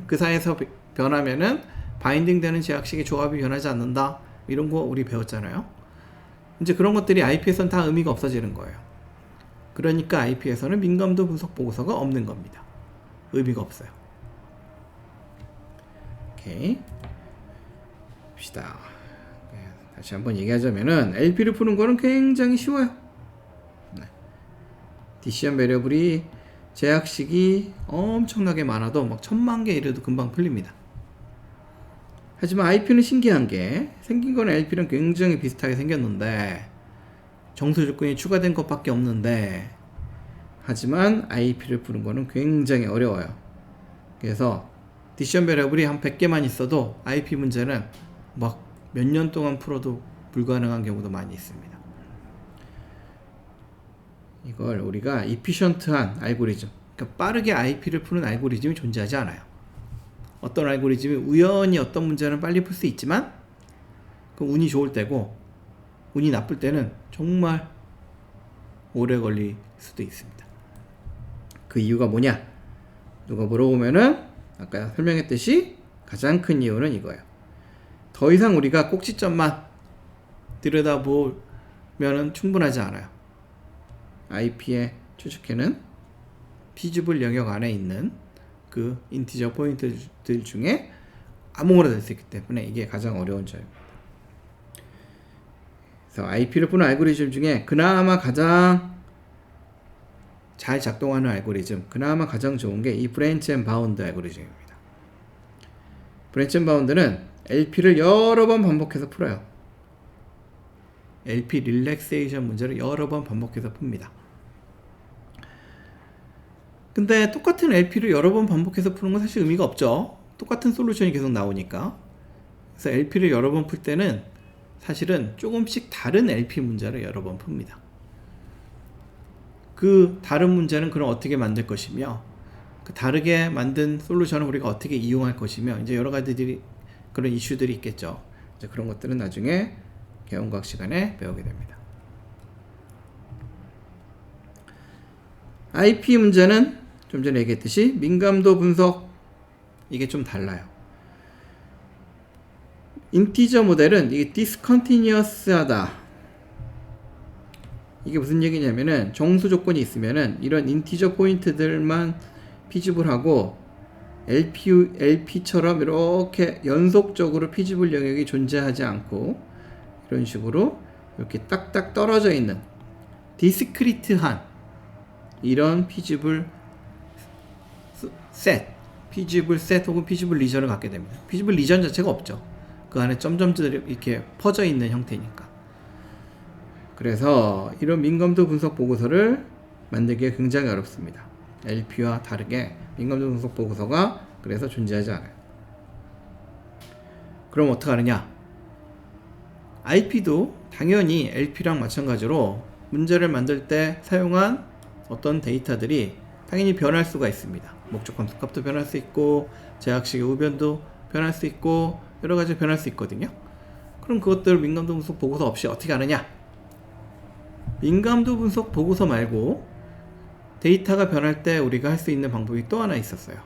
그 사이에서 변하면은 바인딩 되는 제약식의 조합이 변하지 않는다 이런 거 우리 배웠잖아요. 이제 그런 것들이 IP에서는 다 의미가 없어지는 거예요. 그러니까 IP에서는 민감도 분석 보고서가 없는 겁니다. 의미가 없어요. 오케이. 봅시다. 다시 한번 얘기하자면은 LP를 푸는 거는 굉장히 쉬워요. 디시전 베리어블이 제약식이 엄청나게 많아도 막 1000만 개 이래도 금방 풀립니다. 하지만 IP는 신기한 게 생긴 건 LP랑 굉장히 비슷하게 생겼는데 정수 조건이 추가된 것밖에 없는데 하지만 IP를 푸는 거는 굉장히 어려워요. 그래서 디시전 베리어블이 한 100개만 있어도 IP 문제는 막 몇 년 동안 풀어도 불가능한 경우도 많이 있습니다. 이걸 우리가 이피션트한 알고리즘, 그러니까 빠르게 IP를 푸는 알고리즘이 존재하지 않아요. 어떤 알고리즘이 우연히 어떤 문제는 빨리 풀 수 있지만 그 운이 좋을 때고 운이 나쁠 때는 정말 오래 걸릴 수도 있습니다. 그 이유가 뭐냐? 누가 물어보면은 아까 설명했듯이 가장 큰 이유는 이거예요. 더 이상 우리가 꼭지점만 들여다보면은 충분하지 않아요. IP의 최적화는 피지블 영역 안에 있는 그 인티저 포인트들 중에 아무거나 될 수 있기 때문에 이게 가장 어려운 점입니다. 그래서 IP를 푸는 알고리즘 중에 그나마 가장 잘 작동하는 알고리즘, 그나마 가장 좋은 게 이 브랜치 앤 바운드 알고리즘입니다. 브랜치 앤 바운드는 LP를 여러 번 반복해서 풀어요. LP 릴렉세이션 문제를 여러 번 반복해서 풉니다. 근데 똑같은 LP를 여러 번 반복해서 푸는 건 사실 의미가 없죠. 똑같은 솔루션이 계속 나오니까. 그래서 LP를 여러 번 풀 때는 사실은 조금씩 다른 LP 문제를 여러 번 풉니다. 그 다른 문제는 그럼 어떻게 만들 것이며 그 다르게 만든 솔루션을 우리가 어떻게 이용할 것이며 이제 여러 가지들이 그런 이슈들이 있겠죠. 이제 그런 것들은 나중에 개원과학 시간에 배우게 됩니다. IP 문제는 좀 전에 얘기했듯이 민감도 분석 이게 좀 달라요. 인티저 모델은 이게 디스컨티니어스하다. 이게 무슨 얘기냐면은 정수 조건이 있으면은 이런 인티저 포인트들만 피지블하고 LP처럼 이렇게 연속적으로 피지블 영역이 존재하지 않고 이런 식으로 이렇게 딱딱 떨어져 있는 디스크리트한 이런 피지블 셋 혹은 피지블 리전을 갖게 됩니다. 피지블 리전 자체가 없죠. 그 안에 점점들이 이렇게 퍼져 있는 형태니까. 그래서 이런 민감도 분석 보고서를 만들기가 굉장히 어렵습니다. LP와 다르게 민감도 분석 보고서가 그래서 존재하지 않아요. 그럼 어떻게 하느냐? IP도 당연히 LP랑 마찬가지로 문제를 만들 때 사용한 어떤 데이터들이 당연히 변할 수가 있습니다. 목적 함수 값도 변할 수 있고 제약식의 우변도 변할 수 있고 여러 가지 변할 수 있거든요. 그럼 그것들을 민감도 분석 보고서 없이 어떻게 하느냐? 민감도 분석 보고서 말고 데이터가 변할 때 우리가 할 수 있는 방법이 또 하나 있었어요.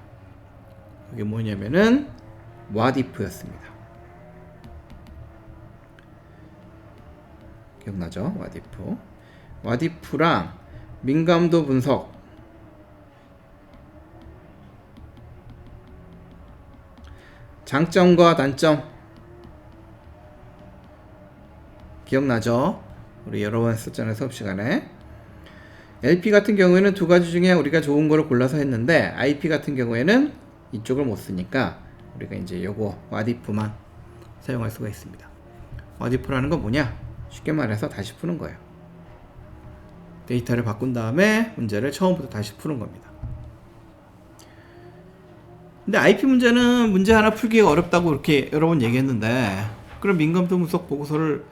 그게 뭐냐면은 what if였습니다. 기억나죠? 와디프. 와디프랑 민감도 분석. 장점과 단점. 기억나죠? 우리 여러 번 했었잖아요, 수업 시간에. LP 같은 경우에는 두 가지 중에 우리가 좋은 거를 골라서 했는데, IP 같은 경우에는 이쪽을 못 쓰니까 우리가 이제 요거 와디프만 사용할 수가 있습니다. 와디프라는 건 뭐냐? 쉽게 말해서 다시 푸는 거예요. 데이터를 바꾼 다음에 문제를 처음부터 다시 푸는 겁니다. 근데 IP 문제는 문제 하나 풀기가 어렵다고 이렇게 여러 번 얘기했는데, 그럼 민감도 분석 보고서를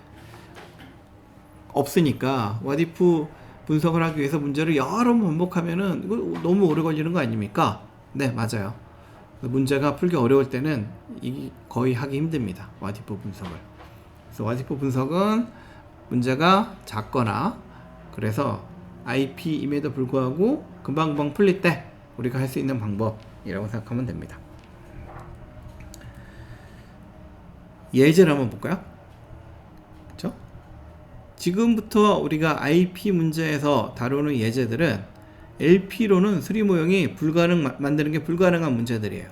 없으니까 와디프 분석을 하기 위해서 문제를 여러 번 반복하면은 이거 너무 오래 걸리는 거 아닙니까? 네, 맞아요. 문제가 풀기 어려울 때는 이게 거의 하기 힘듭니다. 와디프 분석을. 그래서 와디프 분석은 문제가 작거나 그래서 IP임에도 불구하고 금방금방 풀릴 때 우리가 할 수 있는 방법이라고 생각하면 됩니다. 예제를 한번 볼까요? 그렇죠? 지금부터 우리가 IP 문제에서 다루는 예제들은 LP로는 수리 모형이 만드는 게 불가능한 문제들이에요.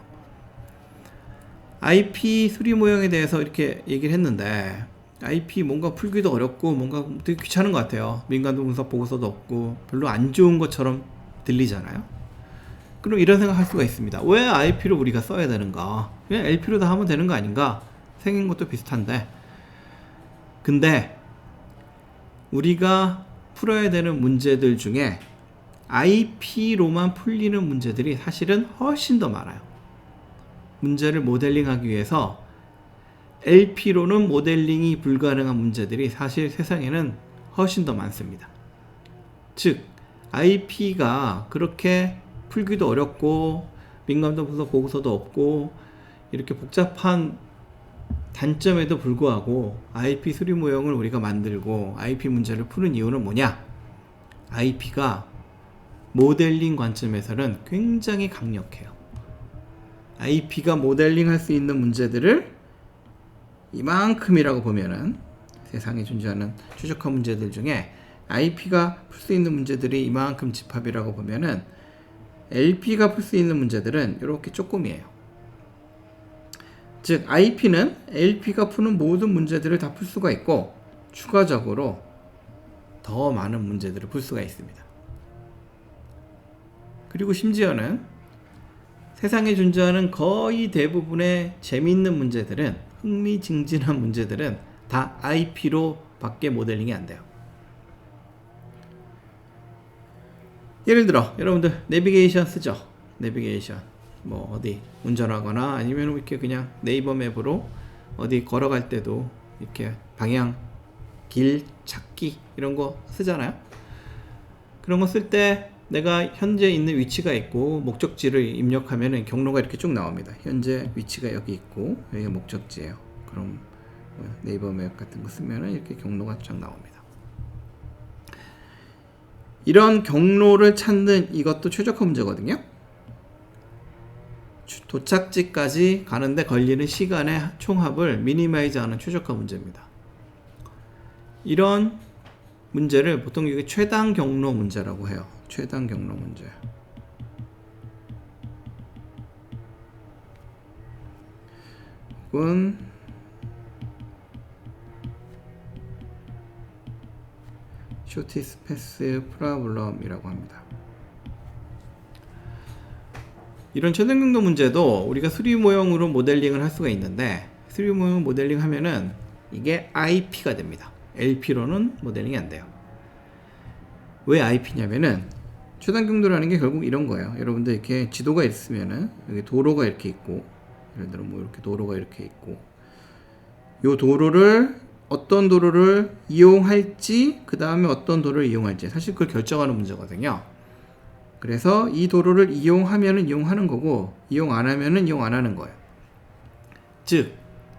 IP 수리 모형에 대해서 이렇게 얘기를 했는데, IP 뭔가 풀기도 어렵고 뭔가 되게 귀찮은 것 같아요. 민감도 분석 보고서도 없고 별로 안 좋은 것처럼 들리잖아요. 그럼 이런 생각 할 수가 있습니다. 왜 IP를 우리가 써야 되는가? 그냥 LP로 다 하면 되는 거 아닌가? 생긴 것도 비슷한데, 근데 우리가 풀어야 되는 문제들 중에 IP로만 풀리는 문제들이 사실은 훨씬 더 많아요. 문제를 모델링하기 위해서 LP로는 모델링이 불가능한 문제들이 사실 세상에는 훨씬 더 많습니다. 즉, IP가 그렇게 풀기도 어렵고 민감도 분석 보고서도 없고 이렇게 복잡한 단점에도 불구하고 IP 수리 모형을 우리가 만들고 IP 문제를 푸는 이유는 뭐냐? IP가 모델링 관점에서는 굉장히 강력해요. IP가 모델링 할 수 있는 문제들을 이만큼이라고 보면은, 세상에 존재하는 최적화 문제들 중에 IP가 풀 수 있는 문제들이 이만큼 집합이라고 보면은 LP가 풀 수 있는 문제들은 이렇게 조금이에요. 즉, IP는 LP가 푸는 모든 문제들을 다 풀 수가 있고 추가적으로 더 많은 문제들을 풀 수가 있습니다. 그리고 심지어는 세상에 존재하는 거의 대부분의 재미있는 문제들은, 흥미진진한 문제들은 다 IP로 밖에 모델링이 안 돼요. 예를 들어 여러분들 내비게이션 쓰죠? 내비게이션 뭐 어디 운전하거나 아니면 이렇게 그냥 네이버 맵으로 어디 걸어갈 때도 이렇게 방향, 길 찾기 이런 거 쓰잖아요. 그런 거 쓸 때 내가 현재 있는 위치가 있고 목적지를 입력하면은 경로가 이렇게 쭉 나옵니다. 현재 위치가 여기 있고 여기가 목적지예요. 그럼 네이버 맵 같은 거 쓰면은 이렇게 경로가 쫙 나옵니다. 이런 경로를 찾는 이것도 최적화 문제거든요. 도착지까지 가는데 걸리는 시간의 총합을 미니마이즈하는 최적화 문제입니다. 이런 문제를 보통 이게 최단 경로 문제라고 해요. 최단 경로 문제. 혹은 shortest path problem이라고 합니다. 이런 최단 경로 문제도 우리가 수리 모형으로 모델링을 할 수가 있는데, 수리 모형 모델링 하면은 이게 IP가 됩니다. LP로는 모델링이 안 돼요. 왜 IP냐면은 최단 경로라는 게 결국 이런 거예요. 여러분들 이렇게 지도가 있으면은 여기 도로가 이렇게 있고, 예를 들어 뭐 이렇게 도로가 이렇게 있고, 요 도로를 어떤 도로를 이용할지, 그 다음에 어떤 도로를 이용할지, 사실 그걸 결정하는 문제거든요. 그래서 이 도로를 이용하면은 이용하는 거고, 이용 안 하면은 이용 안 하는 거예요. 즉,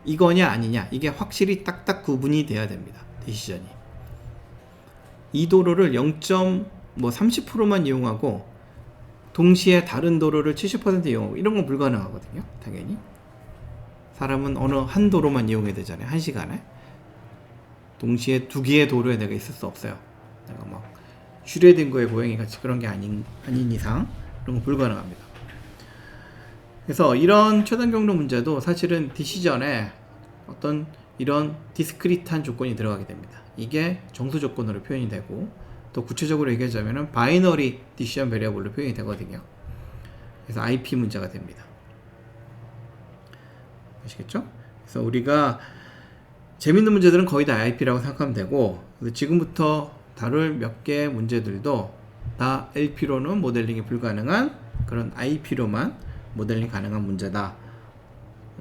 이거냐 아니냐, 이게 확실히 딱딱 구분이 돼야 됩니다. 디시전이. 이 도로를 30%만 이용하고 동시에 다른 도로를 70% 이용하고 이런 건 불가능하거든요. 당연히 사람은 어느 한 도로만 이용해야 되잖아요. 한 시간에. 동시에 두 개의 도로에 내가 있을 수 없어요. 내가 막 슈레딩거의 고양이 같이 그런 게 아닌 이상 그런 건 불가능합니다. 그래서 이런 최단 경로 문제도 사실은 디시전에 어떤 이런 디스크리트한 조건이 들어가게 됩니다. 이게 정수 조건으로 표현이 되고, 또 구체적으로 얘기하자면 바이너리 디시전 베리어블로 표현이 되거든요. 그래서 IP 문제가 됩니다. 아시겠죠? 그래서 우리가 재밌는 문제들은 거의 다 IP라고 생각하면 되고, 그래서 지금부터 다룰 몇 개의 문제들도 다 LP로는 모델링이 불가능한 그런 IP로만 모델링 가능한 문제다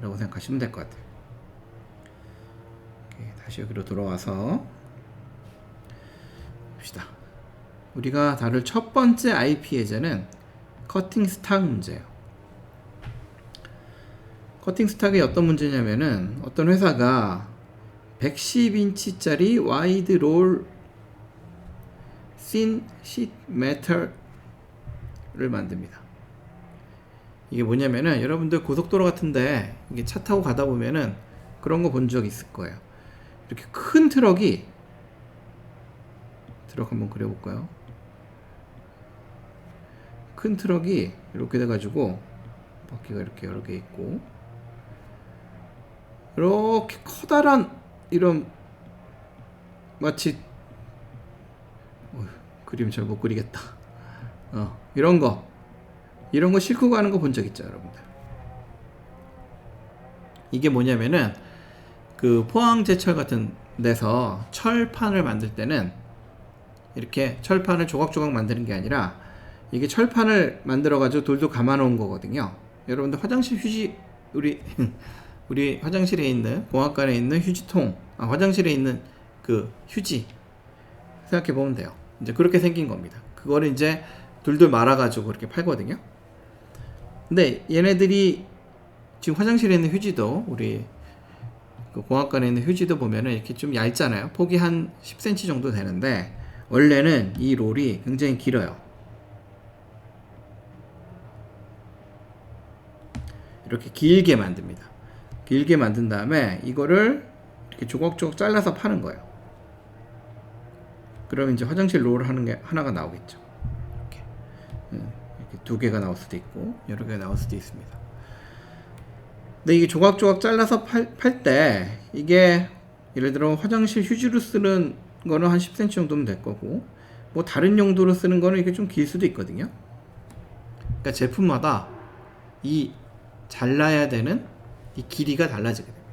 라고 생각하시면 될 것 같아요. 다시 여기로 돌아와서 봅시다. 우리가 다룰 첫 번째 IP 예제는 커팅 스탁 문제예요. 커팅 스탁이 어떤 문제냐면은, 어떤 회사가 110인치짜리 와이드 롤 씬 시트 메탈을 만듭니다. 이게 뭐냐면은, 여러분들 고속도로 같은데 이게 차 타고 가다 보면은 그런 거 본 적 있을 거예요. 이렇게 큰 트럭 한번 그려볼까요? 큰 트럭이 이렇게 돼가지고 바퀴가 이렇게 여러 개 있고, 이렇게 커다란 이런 마치 그림 잘 못 그리겠다. 이런 거 싣고 가는 거 본 적 있죠, 여러분들? 이게 뭐냐면은, 그 포항제철 같은 데서 철판을 만들 때는 이렇게 철판을 조각조각 만드는 게 아니라, 이게 철판을 만들어 가지고 돌도 감아 놓은 거거든요. 여러분들 화장실 휴지, 우리 화장실에 있는, 공학관에 있는 휴지통, 화장실에 있는 그 휴지 생각해 보면 돼요. 이제 그렇게 생긴 겁니다. 그거를 이제 돌돌 말아 가지고 이렇게 팔거든요. 근데 얘네들이 지금 화장실에 있는 휴지도, 우리 그 공학관에 있는 휴지도 보면은 이렇게 좀 얇잖아요. 폭이 한 10cm 정도 되는데, 원래는 이 롤이 굉장히 길어요. 이렇게 길게 만듭니다. 길게 만든 다음에 이거를 이렇게 조각조각 잘라서 파는 거예요. 그러면 이제 화장실 롤 하는 게 하나가 나오겠죠. 이렇게 두 개가 나올 수도 있고 여러 개가 나올 수도 있습니다. 근데 이게 조각조각 잘라서 팔 때, 이게 예를 들어 화장실 휴지로 쓰는 거는 한 10cm 정도면 될 거고, 뭐 다른 용도로 쓰는 거는 이게 좀 길 수도 있거든요. 그러니까 제품마다 이 잘라야 되는 이 길이가 달라지게 됩니다.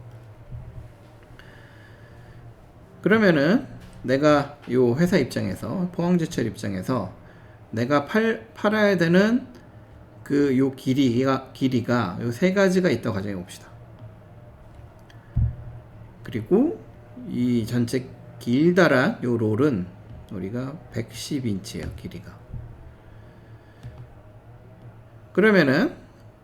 그러면은 내가 요 회사 입장에서, 포항제철 입장에서 내가 팔아야 되는 그 요 길이가 요 세 가지가 있다고 가정해 봅시다. 그리고 이 전체 길다란 요 롤은 우리가 110인치예요, 길이가. 그러면은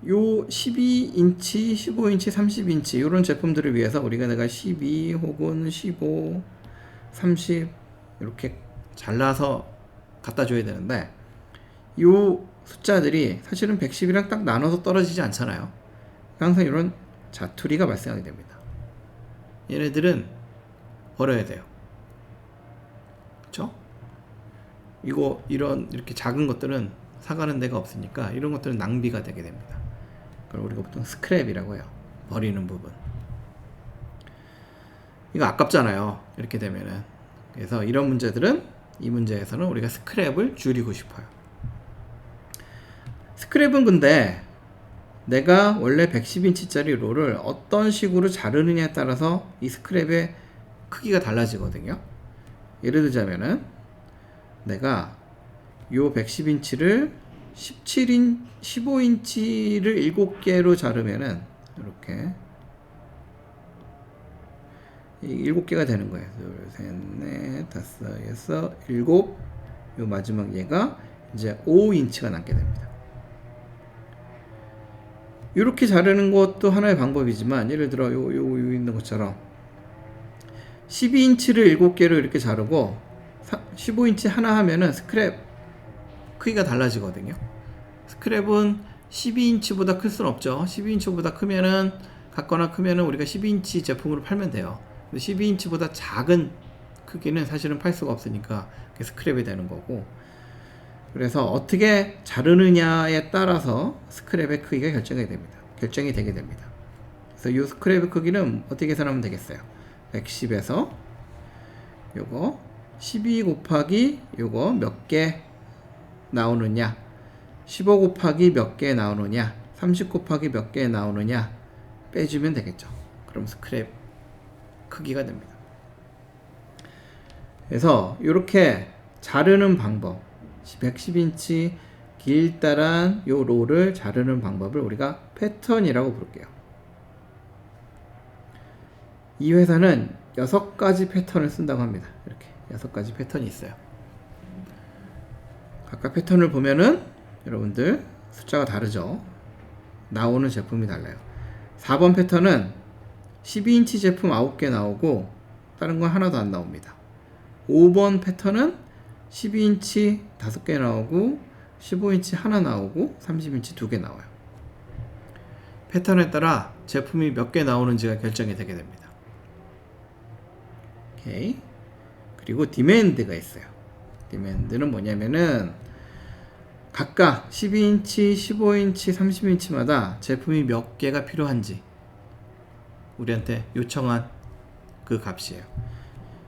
요 12인치, 15인치, 30인치 요런 제품들을 위해서 내가 12 혹은 15, 30 이렇게 잘라서 갖다 줘야 되는데, 요 숫자들이 사실은 110이랑 딱 나눠서 떨어지지 않잖아요. 항상 이런 자투리가 발생하게 됩니다. 얘네들은 버려야 돼요. 그쵸? 이렇게 작은 것들은 사가는 데가 없으니까 이런 것들은 낭비가 되게 됩니다. 그걸 우리가 보통 스크랩이라고 해요. 버리는 부분. 이거 아깝잖아요. 이렇게 되면은. 그래서 이런 문제들은, 이 문제에서는 우리가 스크랩을 줄이고 싶어요. 스크랩은 근데 내가 원래 110인치짜리 롤을 어떤 식으로 자르느냐에 따라서 이 스크랩의 크기가 달라지거든요. 예를 들자면은 내가 요 110인치를 15인치를 7개로 자르면은 이렇게 7개가 되는 거예요. 둘, 셋, 넷, 다섯, 여섯, 일곱. 요 마지막 얘가 이제 5인치가 남게 됩니다. 이렇게 자르는 것도 하나의 방법이지만, 예를 들어 요 있는 것처럼 12인치를 7개로 이렇게 자르고 15인치 하나 하면은 스크랩 크기가 달라지거든요. 스크랩은 12인치보다 클 수는 없죠. 12인치보다 크면은, 같거나 크면은 우리가 12인치 제품으로 팔면 돼요. 근데 12인치보다 작은 크기는 사실은 팔 수가 없으니까 그게 스크랩이 되는 거고, 그래서 어떻게 자르느냐에 따라서 스크랩의 크기가 결정이 되게 됩니다. 그래서 이 스크랩의 크기는 어떻게 계산하면 되겠어요? 110에서 요거 12 곱하기 요거 몇 개 나오느냐, 15 곱하기 몇 개 나오느냐, 30 곱하기 몇 개 나오느냐 빼주면 되겠죠. 그럼 스크랩 크기가 됩니다. 그래서 이렇게 자르는 방법, 110인치 길다란 요 롤을 자르는 방법을 우리가 패턴이라고 부를게요. 이 회사는 6가지 패턴을 쓴다고 합니다. 이렇게 6가지 패턴이 있어요. 각각 패턴을 보면은 여러분들 숫자가 다르죠. 나오는 제품이 달라요. 4번 패턴은 12인치 제품 9개 나오고 다른 건 하나도 안 나옵니다. 5번 패턴은 12인치 5개 나오고 15인치 하나 나오고 30인치 2개 나와요. 패턴에 따라 제품이 몇 개 나오는지가 결정이 되게 됩니다. 오케이. 그리고 디맨드가 있어요. 디맨드는 뭐냐면은 각각 12인치, 15인치, 30인치마다 제품이 몇 개가 필요한지 우리한테 요청한 그 값이에요.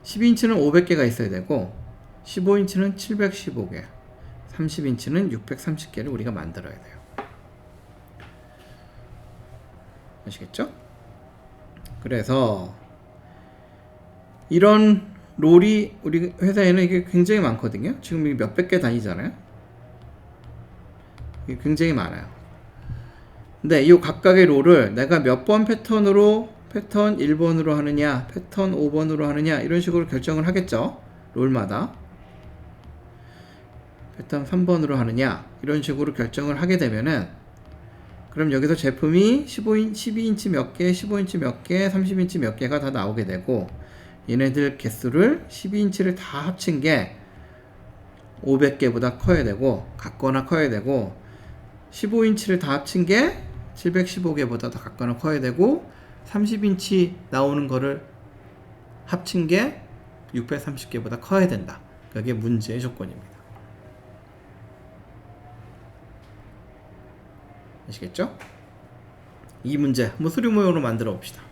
12인치는 500개가 있어야 되고 15인치는 715개, 30인치는 630개를 우리가 만들어야 돼요. 아시겠죠? 그래서 이런 롤이 우리 회사에는 이게 굉장히 많거든요. 지금 이게 몇백 개 다니잖아요. 이게 굉장히 많아요. 근데 이 각각의 롤을 내가 몇 번 패턴으로, 패턴 1번으로 하느냐, 패턴 5번으로 하느냐 이런 식으로 결정을 하겠죠. 롤마다. 패턴 3번으로 하느냐 이런 식으로 결정을 하게 되면은, 그럼 여기서 제품이 12인치 몇 개, 15인치 몇 개, 30인치 몇 개가 다 나오게 되고, 얘네들 개수를 12인치를 다 합친 게 500개보다 커야 되고, 같거나 커야 되고, 15인치를 다 합친 게 715개보다 더 같거나 커야 되고, 30인치 나오는 거를 합친 게 630개보다 커야 된다. 그게 문제의 조건입니다. 아시겠죠? 이 문제 한번 수리 모형으로 만들어 봅시다.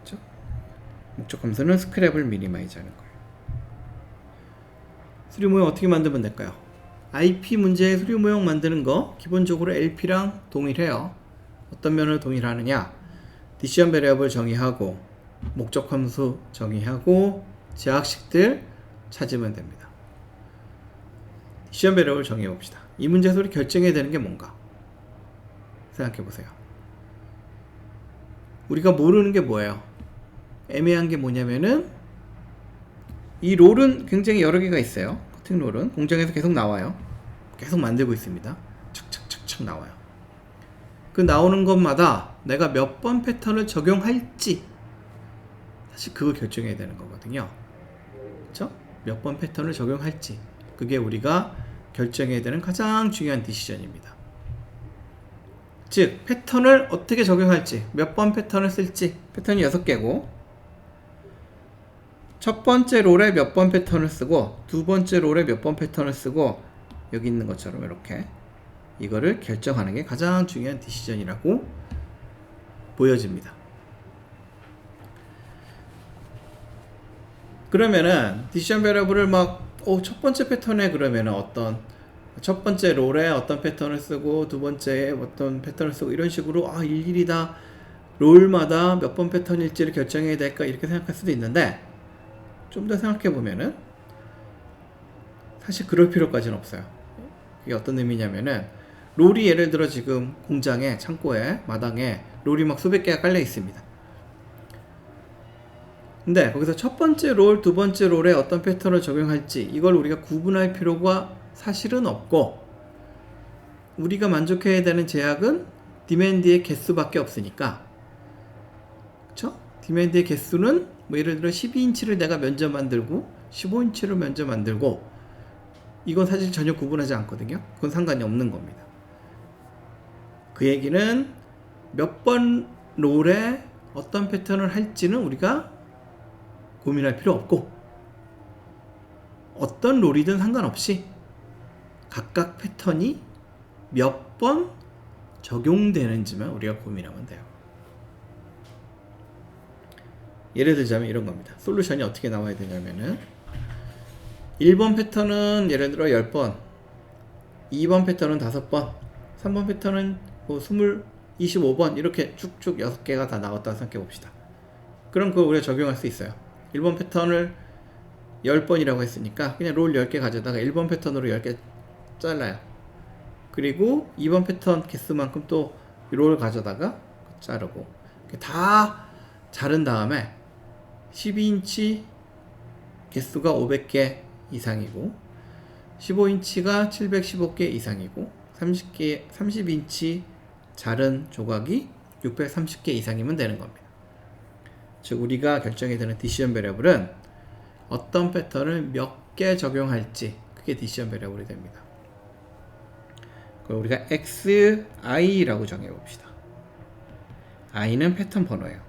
그렇죠? 목적 함수는 스크랩을 미니마이즈 하는 거예요. 수리 모형 어떻게 만들면 될까요? IP 문제의 수리 모형 만드는 거 기본적으로 LP랑 동일해요. 어떤 면을 동일하느냐? 디시전 베리어블 정의하고 목적 함수 정의하고 제약식들 찾으면 됩니다. 디시전 베리어블 정의해 봅시다. 이 문제에서 우리 결정해야 되는 게 뭔가 생각해 보세요. 우리가 모르는 게 뭐예요? 애매한 게 뭐냐면은 이 롤은 굉장히 여러 개가 있어요. 커팅 롤은 공장에서 계속 나와요. 계속 만들고 있습니다. 착착착착 나와요. 그 나오는 것마다 내가 몇 번 패턴을 적용할지 사실 그거 결정해야 되는 거거든요. 그렇죠? 몇 번 패턴을 적용할지 그게 우리가 결정해야 되는 가장 중요한 디시전입니다. 즉 패턴을 어떻게 적용할지, 몇 번 패턴을 쓸지. 패턴이 6개고 첫 번째 롤에 몇 번 패턴을 쓰고 두 번째 롤에 몇 번 패턴을 쓰고 여기 있는 것처럼 이렇게 이거를 결정하는 게 가장 중요한 디시전이라고 보여집니다. 그러면은 디시전 베리어블을 첫 번째 패턴에 그러면은 첫 번째 롤에 어떤 패턴을 쓰고 두 번째에 어떤 패턴을 쓰고 이런 식으로 일일이 다 롤마다 몇 번 패턴일지를 결정해야 될까 이렇게 생각할 수도 있는데, 좀 더 생각해 보면은 사실 그럴 필요까지는 없어요. 이게 어떤 의미냐면은 롤이 예를 들어 지금 공장에 창고에 마당에 롤이 막 수백 개가 깔려 있습니다. 근데 거기서 첫 번째 롤, 두 번째 롤에 어떤 패턴을 적용할지 이걸 우리가 구분할 필요가 사실은 없고, 우리가 만족해야 되는 제약은 디맨드의 개수밖에 없으니까, 그쵸? 디맨드의 개수는 예를 들어 12인치를 내가 먼저 만들고 15인치를 먼저 만들고 이건 사실 전혀 구분하지 않거든요. 그건 상관이 없는 겁니다. 그 얘기는 몇 번 롤에 어떤 패턴을 할지는 우리가 고민할 필요 없고, 어떤 롤이든 상관없이 각각 패턴이 몇 번 적용되는지만 우리가 고민하면 돼요. 예를 들자면 이런 겁니다. 솔루션이 어떻게 나와야 되냐면은 1번 패턴은 예를 들어 10번, 2번 패턴은 5번, 3번 패턴은 뭐 25번 이렇게 쭉쭉 6개가 다 나왔다고 생각해 봅시다. 그럼 그거 우리가 적용할 수 있어요. 1번 패턴을 10번이라고 했으니까 그냥 롤 10개 가져다가 1번 패턴으로 10개 잘라요. 그리고 2번 패턴 개수만큼 또 롤 가져다가 자르고 다 자른 다음에 12인치 개수가 500개 이상이고 15인치가 715개 이상이고 30인치 자른 조각이 630개 이상이면 되는 겁니다. 즉 우리가 결정이 되는 디시전 베리어블은 어떤 패턴을 몇 개 적용할지, 그게 디시전 베리어블이 됩니다. 그럼 우리가 xi라고 정해 봅시다. i는 패턴 번호예요.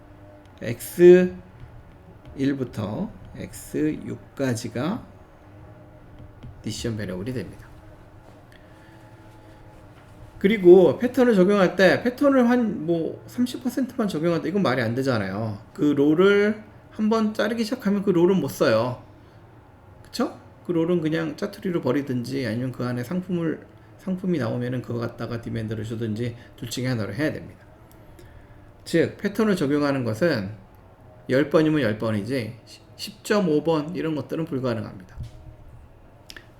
x1부터 x6까지가 디시전 베리어블이 됩니다. 그리고 패턴을 적용할 때 패턴을 한 뭐 30%만 적용할 때 이건 말이 안 되잖아요. 그 롤을 한번 자르기 시작하면 그 롤은 못 써요. 그쵸? 그 롤은 그냥 짜투리로 버리든지 아니면 그 안에 상품이 나오면은 그거 갖다가 디맨드를 주든지 둘 중에 하나를 해야 됩니다. 즉 패턴을 적용하는 것은 10번이면 10번이지 10.5번 이런 것들은 불가능합니다.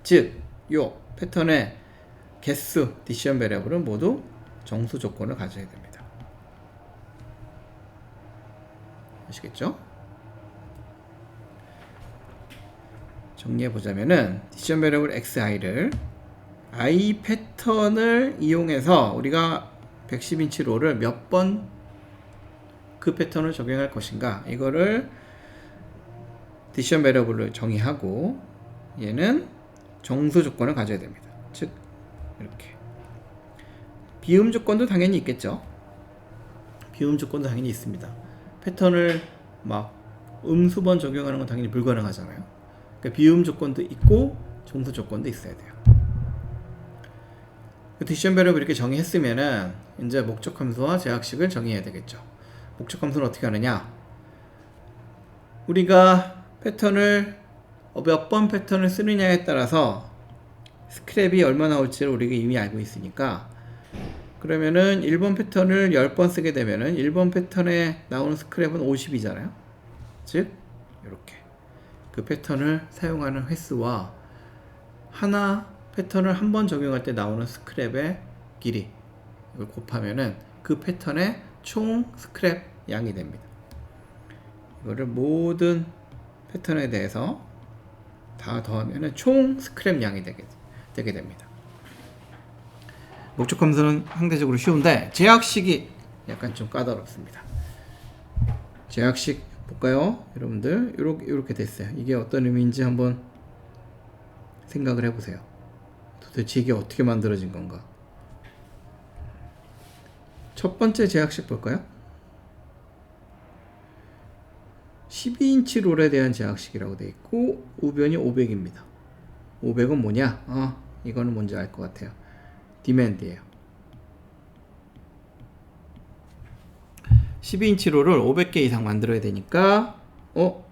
즉 요 패턴의 개수, 디시전 베리어블은 모두 정수 조건을 가져야 됩니다. 아시겠죠? 정리해 보자면은 디시전 베리어블 xi를 i 패턴을 이용해서 우리가 110인치 롤을 몇 번 그 패턴을 적용할 것인가, 이거를 디시전 베리어블로 정의하고 얘는 정수 조건을 가져야 됩니다. 즉 이렇게 비음 조건도 당연히 있겠죠. 비음 조건도 당연히 있습니다. 패턴을 막 음수번 적용하는 건 당연히 불가능하잖아요. 그러니까 비음 조건도 있고 정수 조건도 있어야 돼요. 디시전 베리어블 이렇게 정의했으면은 이제 목적 함수와 제약식을 정의해야 되겠죠. 목적 함수는 어떻게 하느냐? 우리가 패턴을 몇 번 패턴을 쓰느냐에 따라서 스크랩이 얼마 나올지를 우리가 이미 알고 있으니까, 그러면은 1번 패턴을 10번 쓰게 되면은 1번 패턴에 나오는 스크랩은 50이잖아요. 즉 이렇게 그 패턴을 사용하는 횟수와 하나 패턴을 한 번 적용할 때 나오는 스크랩의 길이, 이걸 곱하면은 그 패턴의 총 스크랩 양이 됩니다. 이거를 모든 패턴에 대해서 다 더하면은 총 스크랩 양이 되게 됩니다. 목적 함수는 상대적으로 쉬운데 제약식이 약간 좀 까다롭습니다. 제약식 볼까요? 여러분들 이렇게 됐어요. 이게 어떤 의미인지 한번 생각을 해보세요. 도대체 이게 어떻게 만들어진 건가? 첫 번째 제약식 볼까요? 12인치 롤에 대한 제약식이라고 되어 있고 우변이 500입니다. 500은 뭐냐? 이거는 뭔지 알 것 같아요. 디맨드예요. 12인치 롤을 500개 이상 만들어야 되니까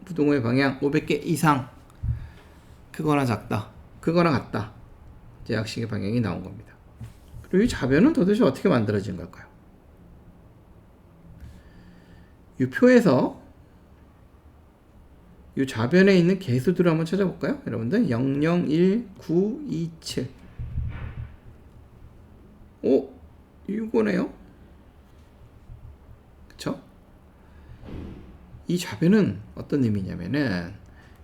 부동호의 방향 500개 이상, 크거나 작다, 크거나 같다, 제약식의 방향이 나온 겁니다. 그리고 이 좌변은 도대체 어떻게 만들어진 걸까요? 이 표에서 이 좌변에 있는 개수들을 한번 찾아볼까요? 여러분들 001927 이거네요. 그쵸? 이 좌변은 어떤 의미냐면은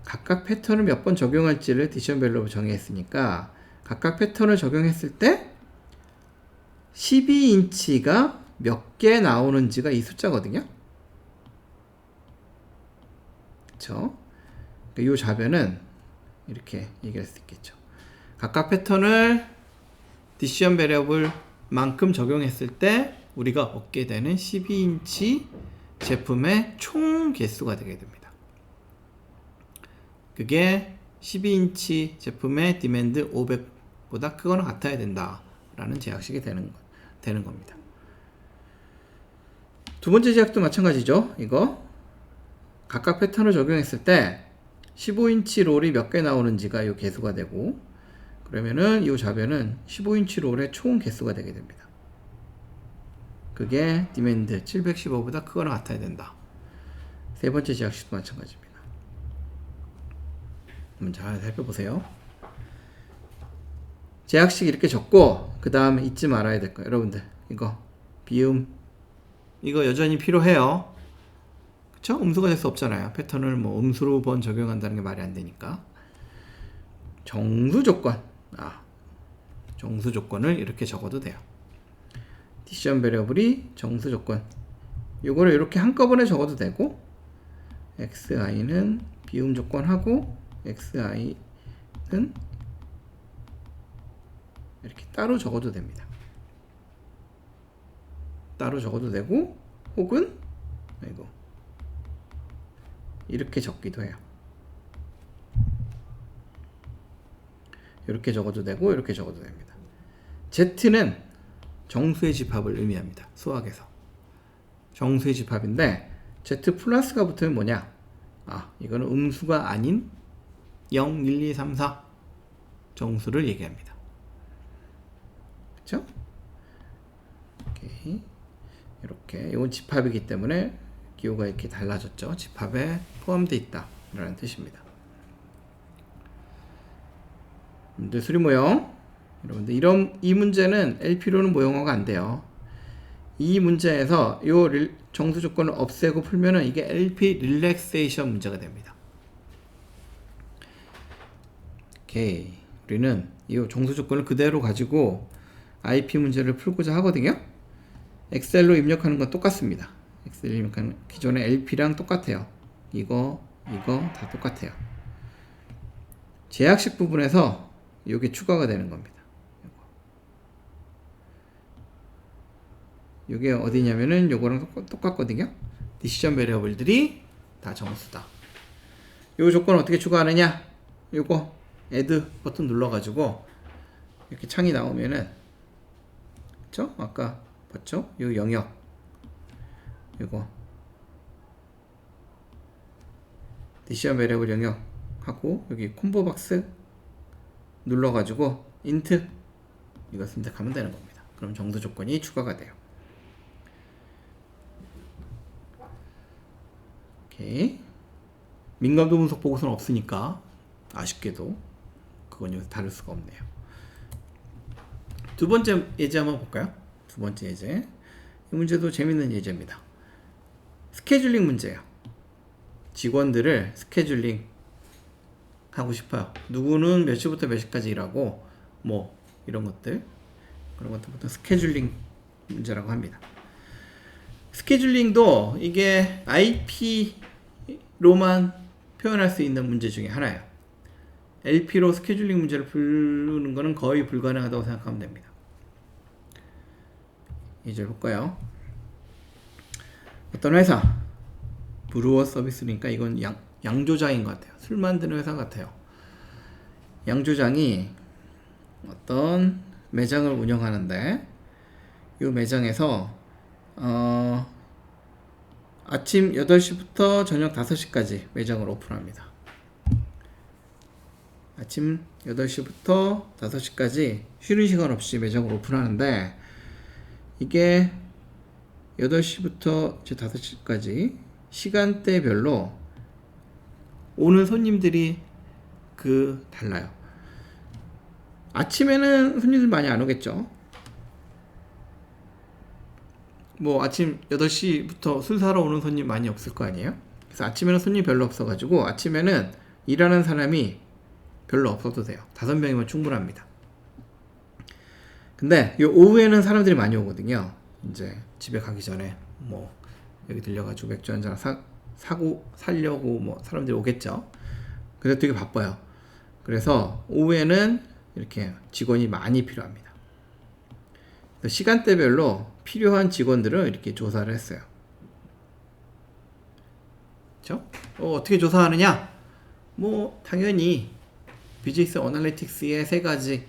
각각 패턴을 몇 번 적용할지를 디시전 베리어블로 정의했으니까 각각 패턴을 적용했을 때 12인치가 몇 개 나오는지가 이 숫자거든요. 그쵸? 이 좌변은 이렇게 얘기할 수 있겠죠. 각각 패턴을 디시전 베리어블 만큼 적용했을 때 우리가 얻게 되는 12인치 제품의 총 개수가 되게 됩니다. 그게 12인치 제품의 디맨드 500보다 크거나 같아야 된다 라는 제약식이 되는 겁니다. 두 번째 제약도 마찬가지죠. 이거 각각 패턴을 적용했을 때 15인치 롤이 몇 개 나오는지가 이 개수가 되고, 그러면은 이 좌변은 15인치 롤의 총 개수가 되게 됩니다. 그게 디맨드 715보다 크거나 같아야 된다. 세 번째 제약식도 마찬가지입니다. 한번 잘 살펴보세요. 제약식 이렇게 적고, 그 다음에 잊지 말아야 될 거예요. 여러분들 이거 비음 이거 여전히 필요해요. 그쵸? 음수가 될 수 없잖아요. 패턴을 뭐 음수로 번 적용한다는 게 말이 안 되니까. 정수 조건. 정수 조건을 이렇게 적어도 돼요. 디시전 베리어블이 정수 조건. 요거를 이렇게 한꺼번에 적어도 되고, xi는 비움 조건하고 xi는 이렇게 따로 적어도 됩니다. 따로 적어도 되고, 혹은 이거 이렇게 적기도 해요. 이렇게 적어도 되고 이렇게 적어도 됩니다. Z는 정수의 집합을 의미합니다. 수학에서 정수의 집합인데, Z 플러스가 붙으면 뭐냐? 이거는 음수가 아닌 0, 1, 2, 3, 4 정수를 얘기합니다. 그쵸? 오케이. 이렇게 이건 집합이기 때문에 기호가 이렇게 달라졌죠. 집합에 포함되어 있다 라는 뜻입니다. 문제 수리 모형. 여러분들 이 문제는 LP로는 모형화가 안 돼요. 이 문제에서 요 정수 조건을 없애고 풀면은 이게 LP 릴렉세이션 문제가 됩니다. 오케이. 우리는 이 정수 조건을 그대로 가지고 IP 문제를 풀고자 하거든요. 엑셀로 입력하는 건 똑같습니다. 엑셀로 입력하는 기존의 LP랑 똑같아요. 이거 다 똑같아요. 제약식 부분에서 이게 추가가 되는 겁니다. 이게 어디냐면은 요거랑 똑같거든요. 디시전 베리어블들이 다 정수다. 요 조건 어떻게 추가하느냐? 요거 add 버튼 눌러가지고 이렇게 창이 나오면은, 그쵸? 아까 봤죠? 요 영역 요거 디시전 베리어블 영역 하고 여기 콤보 박스 눌러가지고 int 이거 선택하면 되는 겁니다. 그럼 정수 조건이 추가가 돼요. 오케이. 민감도 분석 보고서는 없으니까 아쉽게도 그건 여기서 다룰 수가 없네요. 두 번째 예제 한번 볼까요? 두 번째 예제. 이 문제도 재밌는 예제입니다. 스케줄링 문제예요. 직원들을 스케줄링 하고 싶어요. 누구는 몇 시부터 몇 시까지 일하고 뭐 이런 것들, 그런 것들부터 스케줄링 문제라고 합니다. 스케줄링도 이게 IP로만 표현할 수 있는 문제 중에 하나예요. LP로 스케줄링 문제를 풀는 거는 거의 불가능하다고 생각하면 됩니다. 이제 볼까요? 어떤 회사, 브루어 서비스니까 이건 양조장인 것 같아요. 술 만드는 회사 같아요. 양조장이 어떤 매장을 운영하는데, 이 매장에서 아침 8시부터 저녁 5시까지 매장을 오픈합니다. 아침 8시부터 5시까지 쉬는 시간 없이 매장을 오픈하는데, 이게 8시부터 5시까지 시간대별로 오는 손님들이 달라요. 아침에는 손님들 많이 안 오겠죠. 뭐 아침 8시부터 술 사러 오는 손님 많이 없을 거 아니에요. 그래서 아침에는 손님 별로 없어가지고 아침에는 일하는 사람이 별로 없어도 돼요. 5명이면 충분합니다. 근데 이 오후에는 사람들이 많이 오거든요. 이제 집에 가기 전에 뭐 여기 들려가지고 맥주 한잔 사려고 뭐 사람들이 오겠죠. 그래서 되게 바빠요. 그래서 오후에는 이렇게 직원이 많이 필요합니다. 시간대별로 필요한 직원들을 이렇게 조사를 했어요. 그렇죠? 어떻게 조사하느냐? 뭐 당연히 비즈니스 어널리틱스의 세 가지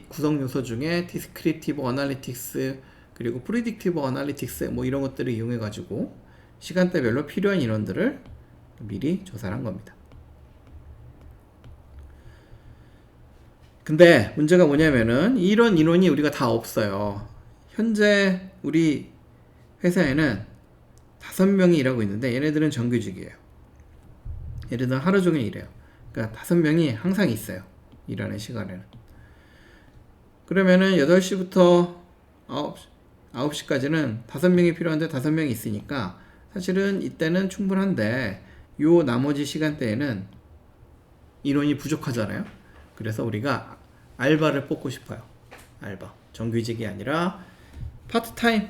구성 요소 중에 디스크립티브 어널리틱스 그리고 프리딕티브 어널리틱스 뭐 이런 것들을 이용해 가지고 시간대별로 필요한 인원들을 미리 조사를 한 겁니다. 근데 문제가 뭐냐면은 이런 인원이 우리가 다 없어요. 현재 우리 회사에는 5명이 일하고 있는데 얘네들은 정규직이에요. 얘네들은 하루 종일 일해요. 그러니까 5명이 항상 있어요. 일하는 시간에는. 그러면은 8시부터 9시까지는 5명이 필요한데 5명이 있으니까 사실은 이때는 충분한데 요 나머지 시간대에는 인원이 부족하잖아요. 그래서 우리가 알바를 뽑고 싶어요. 알바. 정규직이 아니라 파트타임.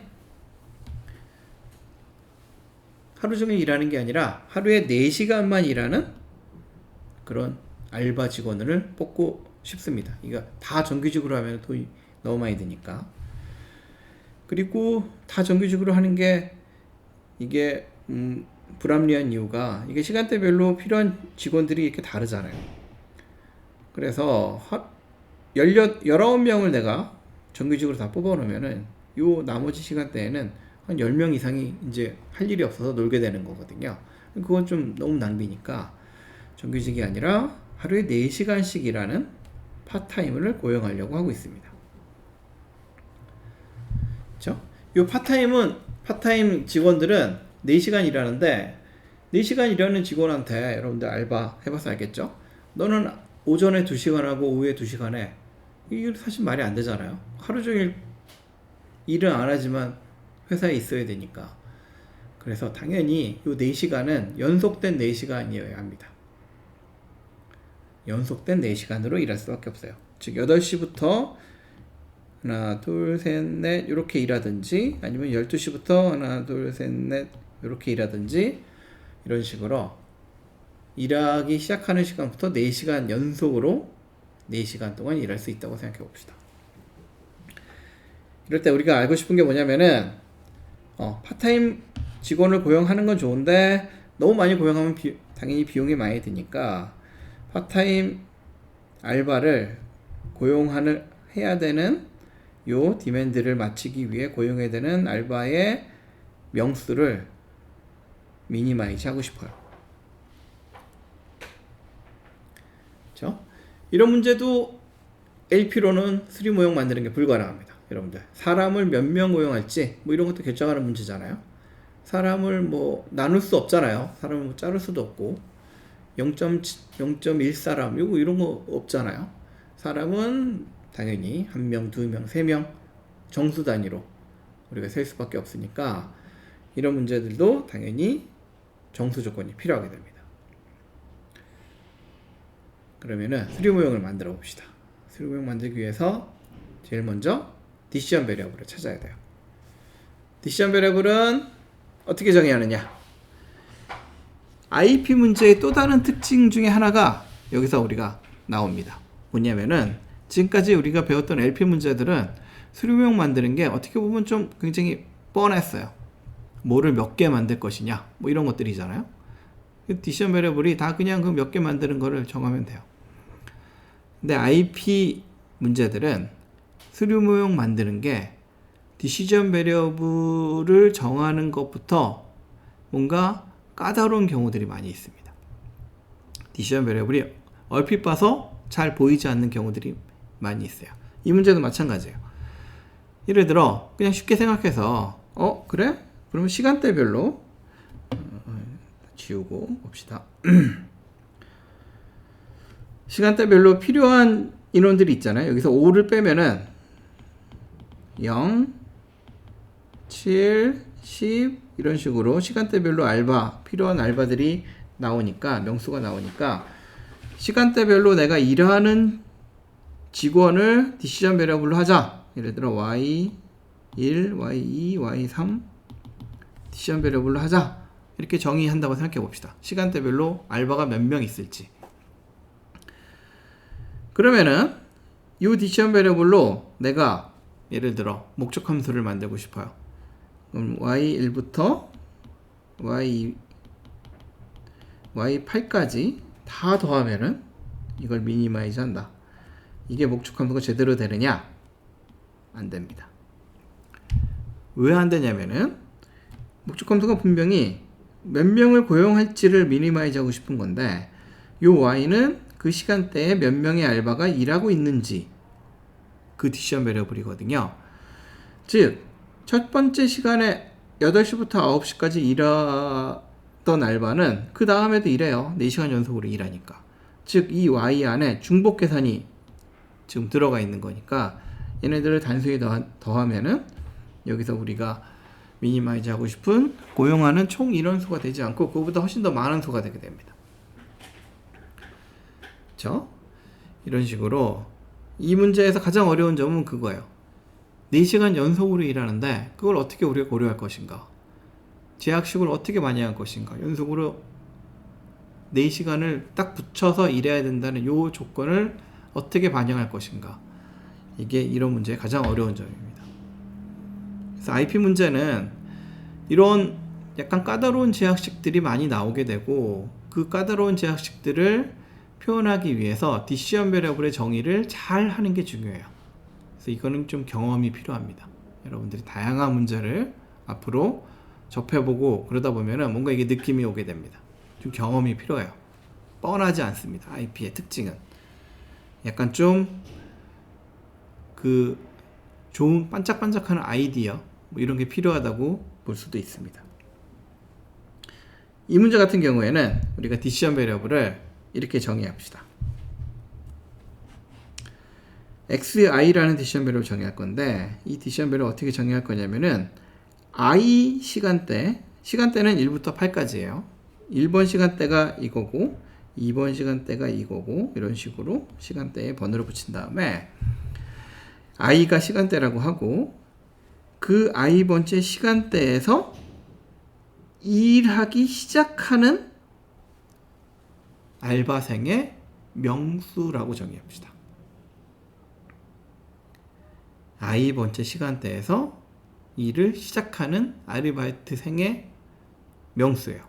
하루 종일 일하는 게 아니라 하루에 4시간만 일하는 그런 알바 직원을 뽑고 싶습니다. 이거 다 정규직으로 하면 돈이 너무 많이 드니까. 그리고 다 정규직으로 하는 게 이게 불합리한 이유가 이게 시간대별로 필요한 직원들이 이렇게 다르잖아요. 그래서 19명을 내가 정규직으로 다 뽑아 놓으면은 요 나머지 시간대에는 한 10명 이상이 이제 할 일이 없어서 놀게 되는 거거든요. 그건 좀 너무 낭비니까 정규직이 아니라 하루에 4시간씩 일하는 파트타임을 고용하려고 하고 있습니다. 그렇죠? 요 파트타임 직원들은 4시간 일하는데 4시간 일하는 직원한테 여러분들 알바 해봐서 알겠죠? 너는 오전에 2시간 하고 오후에 2시간 해. 이게 사실 말이 안 되잖아요. 하루 종일 일은 안 하지만 회사에 있어야 되니까. 그래서 당연히 요 4시간은 연속된 4시간이어야 합니다. 연속된 4시간으로 일할 수밖에 없어요. 즉 8시부터 하나 둘 셋 넷 이렇게 일하든지 아니면 12시부터 하나 둘 셋 넷 이렇게 일하든지 이런 식으로 일하기 시작하는 시간부터 4시간 연속으로 4시간 동안 일할 수 있다고 생각해 봅시다. 이럴 때 우리가 알고 싶은 게 뭐냐면은 파트타임 직원을 고용하는 건 좋은데 너무 많이 고용하면 당연히 비용이 많이 드니까 파트타임 알바를 해야 되는 요 디맨드를 맞추기 위해 고용해야 되는 알바의 명수를 미니마이즈 하고 싶어요. 그렇죠? 이런 문제도 LP로는 수리 모형 만드는 게 불가능합니다. 여러분들 사람을 몇 명 고용할지 뭐 이런 것도 결정하는 문제잖아요. 사람을 뭐 나눌 수 없잖아요. 사람을 뭐 자를 수도 없고 0.1 사람 요거 이런 거 없잖아요. 사람은 당연히 1명, 2명, 3명 정수 단위로 우리가 셀 수밖에 없으니까 이런 문제들도 당연히 정수 조건이 필요하게 됩니다. 그러면은 수리 모형을 만들어 봅시다. 수리 모형 만들기 위해서 제일 먼저 디시전 베리어블을 찾아야 돼요. 디시전 베리어블은 어떻게 정해야 하느냐? IP 문제의 또 다른 특징 중에 하나가 여기서 우리가 나옵니다. 뭐냐면은 지금까지 우리가 배웠던 LP 문제들은 수리 모형 만드는 게 어떻게 보면 좀 굉장히 뻔했어요. 뭐를 몇 개 만들 것이냐 뭐 이런 것들이잖아요. 디시전 베리어블이 다 그냥 그 몇 개 만드는 거를 정하면 돼요. 근데 IP 문제들은 수리 모형 만드는 게 디시전 베리어블을 정하는 것부터 뭔가 까다로운 경우들이 많이 있습니다. 디시전 베리어블이 얼핏 봐서 잘 보이지 않는 경우들이 많이 있어요. 이 문제도 마찬가지예요. 예를 들어 그냥 쉽게 생각해서 그래? 그러면 시간대별로 지우고 봅시다. 시간대별로 필요한 인원들이 있잖아요. 여기서 5를 빼면은 0, 7, 10 이런 식으로 시간대별로 필요한 알바들이 나오니까 명수가 나오니까 시간대별로 내가 일하는 직원을 디시전 베리어블로 하자. 예를 들어 y1, y2, y3 디시전 베리어블로 하자. 이렇게 정의한다고 생각해 봅시다. 시간대별로 알바가 몇 명 있을지. 그러면은 이 디시전 베리어블로 내가 예를 들어 목적 함수를 만들고 싶어요. 그럼 y1부터 y8까지 다 더하면은 이걸 미니마이즈 한다. 이게 목축함수가 제대로 되느냐? 안 됩니다. 왜 안 되냐면은 목축함수가 분명히 몇 명을 고용할지를 미니마이즈 하고 싶은 건데 요 y는 그 시간대에 몇 명의 알바가 일하고 있는지 그 디시전 베리어블이거든요. 즉, 첫 번째 시간에 8시부터 9시까지 일하던 알바는 그 다음에도 일해요. 4시간 연속으로 일하니까. 즉, 이 y 안에 중복 계산이 지금 들어가 있는 거니까 얘네들을 단순히 더하면은 여기서 우리가 미니마이즈 하고 싶은 고용하는 총 인원수가 되지 않고 그거보다 훨씬 더 많은 수가 되게 됩니다. 그렇죠? 이런 식으로 이 문제에서 가장 어려운 점은 그거예요. 4시간 연속으로 일하는데 그걸 어떻게 우리가 고려할 것인가? 제약식을 어떻게 많이 할 것인가? 연속으로 4시간을 딱 붙여서 일해야 된다는 요 조건을 어떻게 반영할 것인가? 이게 이런 문제의 가장 어려운 점입니다. 그래서 IP 문제는 이런 약간 까다로운 제약식들이 많이 나오게 되고 그 까다로운 제약식들을 표현하기 위해서 디시전 베리어블의 정의를 잘 하는 게 중요해요. 그래서 이거는 좀 경험이 필요합니다. 여러분들이 다양한 문제를 앞으로 접해보고 그러다 보면은 뭔가 이게 느낌이 오게 됩니다. 좀 경험이 필요해요. 뻔하지 않습니다. IP의 특징은 약간 좀 그 좋은 반짝반짝하는 아이디어 뭐 이런 게 필요하다고 볼 수도 있습니다. 이 문제 같은 경우에는 우리가 디시전 베리어블을 이렇게 정의합시다. xi라는 디시전 베리어블을 정의할 건데 이 디시전 베리어블을 어떻게 정의할 거냐면은 i 시간대는 1부터 8까지예요. 1번 시간대가 이거고 2번 시간대가 이거고 이런 식으로 시간대에 번호를 붙인 다음에 i가 시간대라고 하고 그 i번째 시간대에서 일하기 시작하는 알바생의 명수라고 정의합시다. i번째 시간대에서 일을 시작하는 아르바이트생의 명수예요.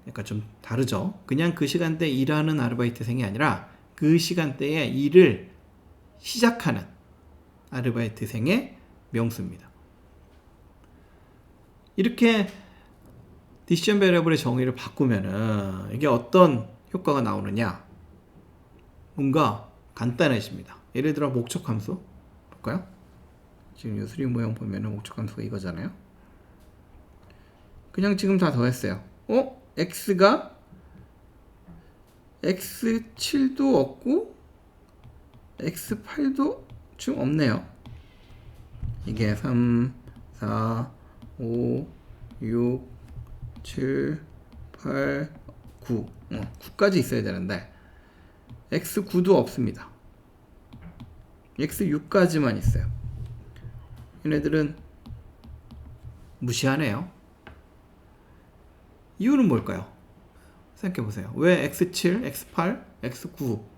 그러니까 좀 다르죠. 그냥 그 시간대에 일하는 아르바이트생이 아니라 그 시간대에 일을 시작하는 아르바이트생의 명수입니다. 이렇게 디시전 베리어블의 정의를 바꾸면은 이게 어떤 효과가 나오느냐? 뭔가 간단해집니다. 예를 들어 목적 함수 볼까요? 지금 이 수직 모형 보면은 목적 함수가 이거잖아요. 그냥 지금 다 더했어요. x가 x7도 없고 x8도 지금 없네요. 이게 3, 4, 5, 6, 7, 8, 9 9까지 있어야 되는데 x9도 없습니다. x6까지만 있어요. 얘네들은 무시하네요. 이유는 뭘까요? 생각해보세요. 왜 x7, x8, x9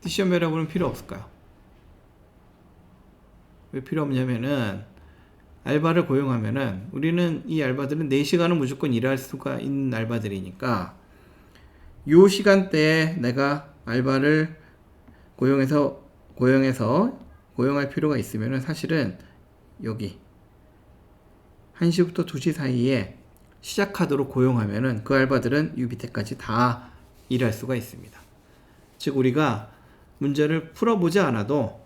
디시전 베리어블은 필요 없을까요? 왜 필요 없냐면은 알바를 고용하면은 우리는 이 알바들은 4시간은 무조건 일할 수가 있는 알바들이니까 요 시간대에 내가 알바를 고용할 필요가 있으면은 사실은 여기 1시부터 2시 사이에 시작하도록 고용하면은 그 알바들은 요 밑에까지 다 일할 수가 있습니다. 즉 우리가 문제를 풀어보지 않아도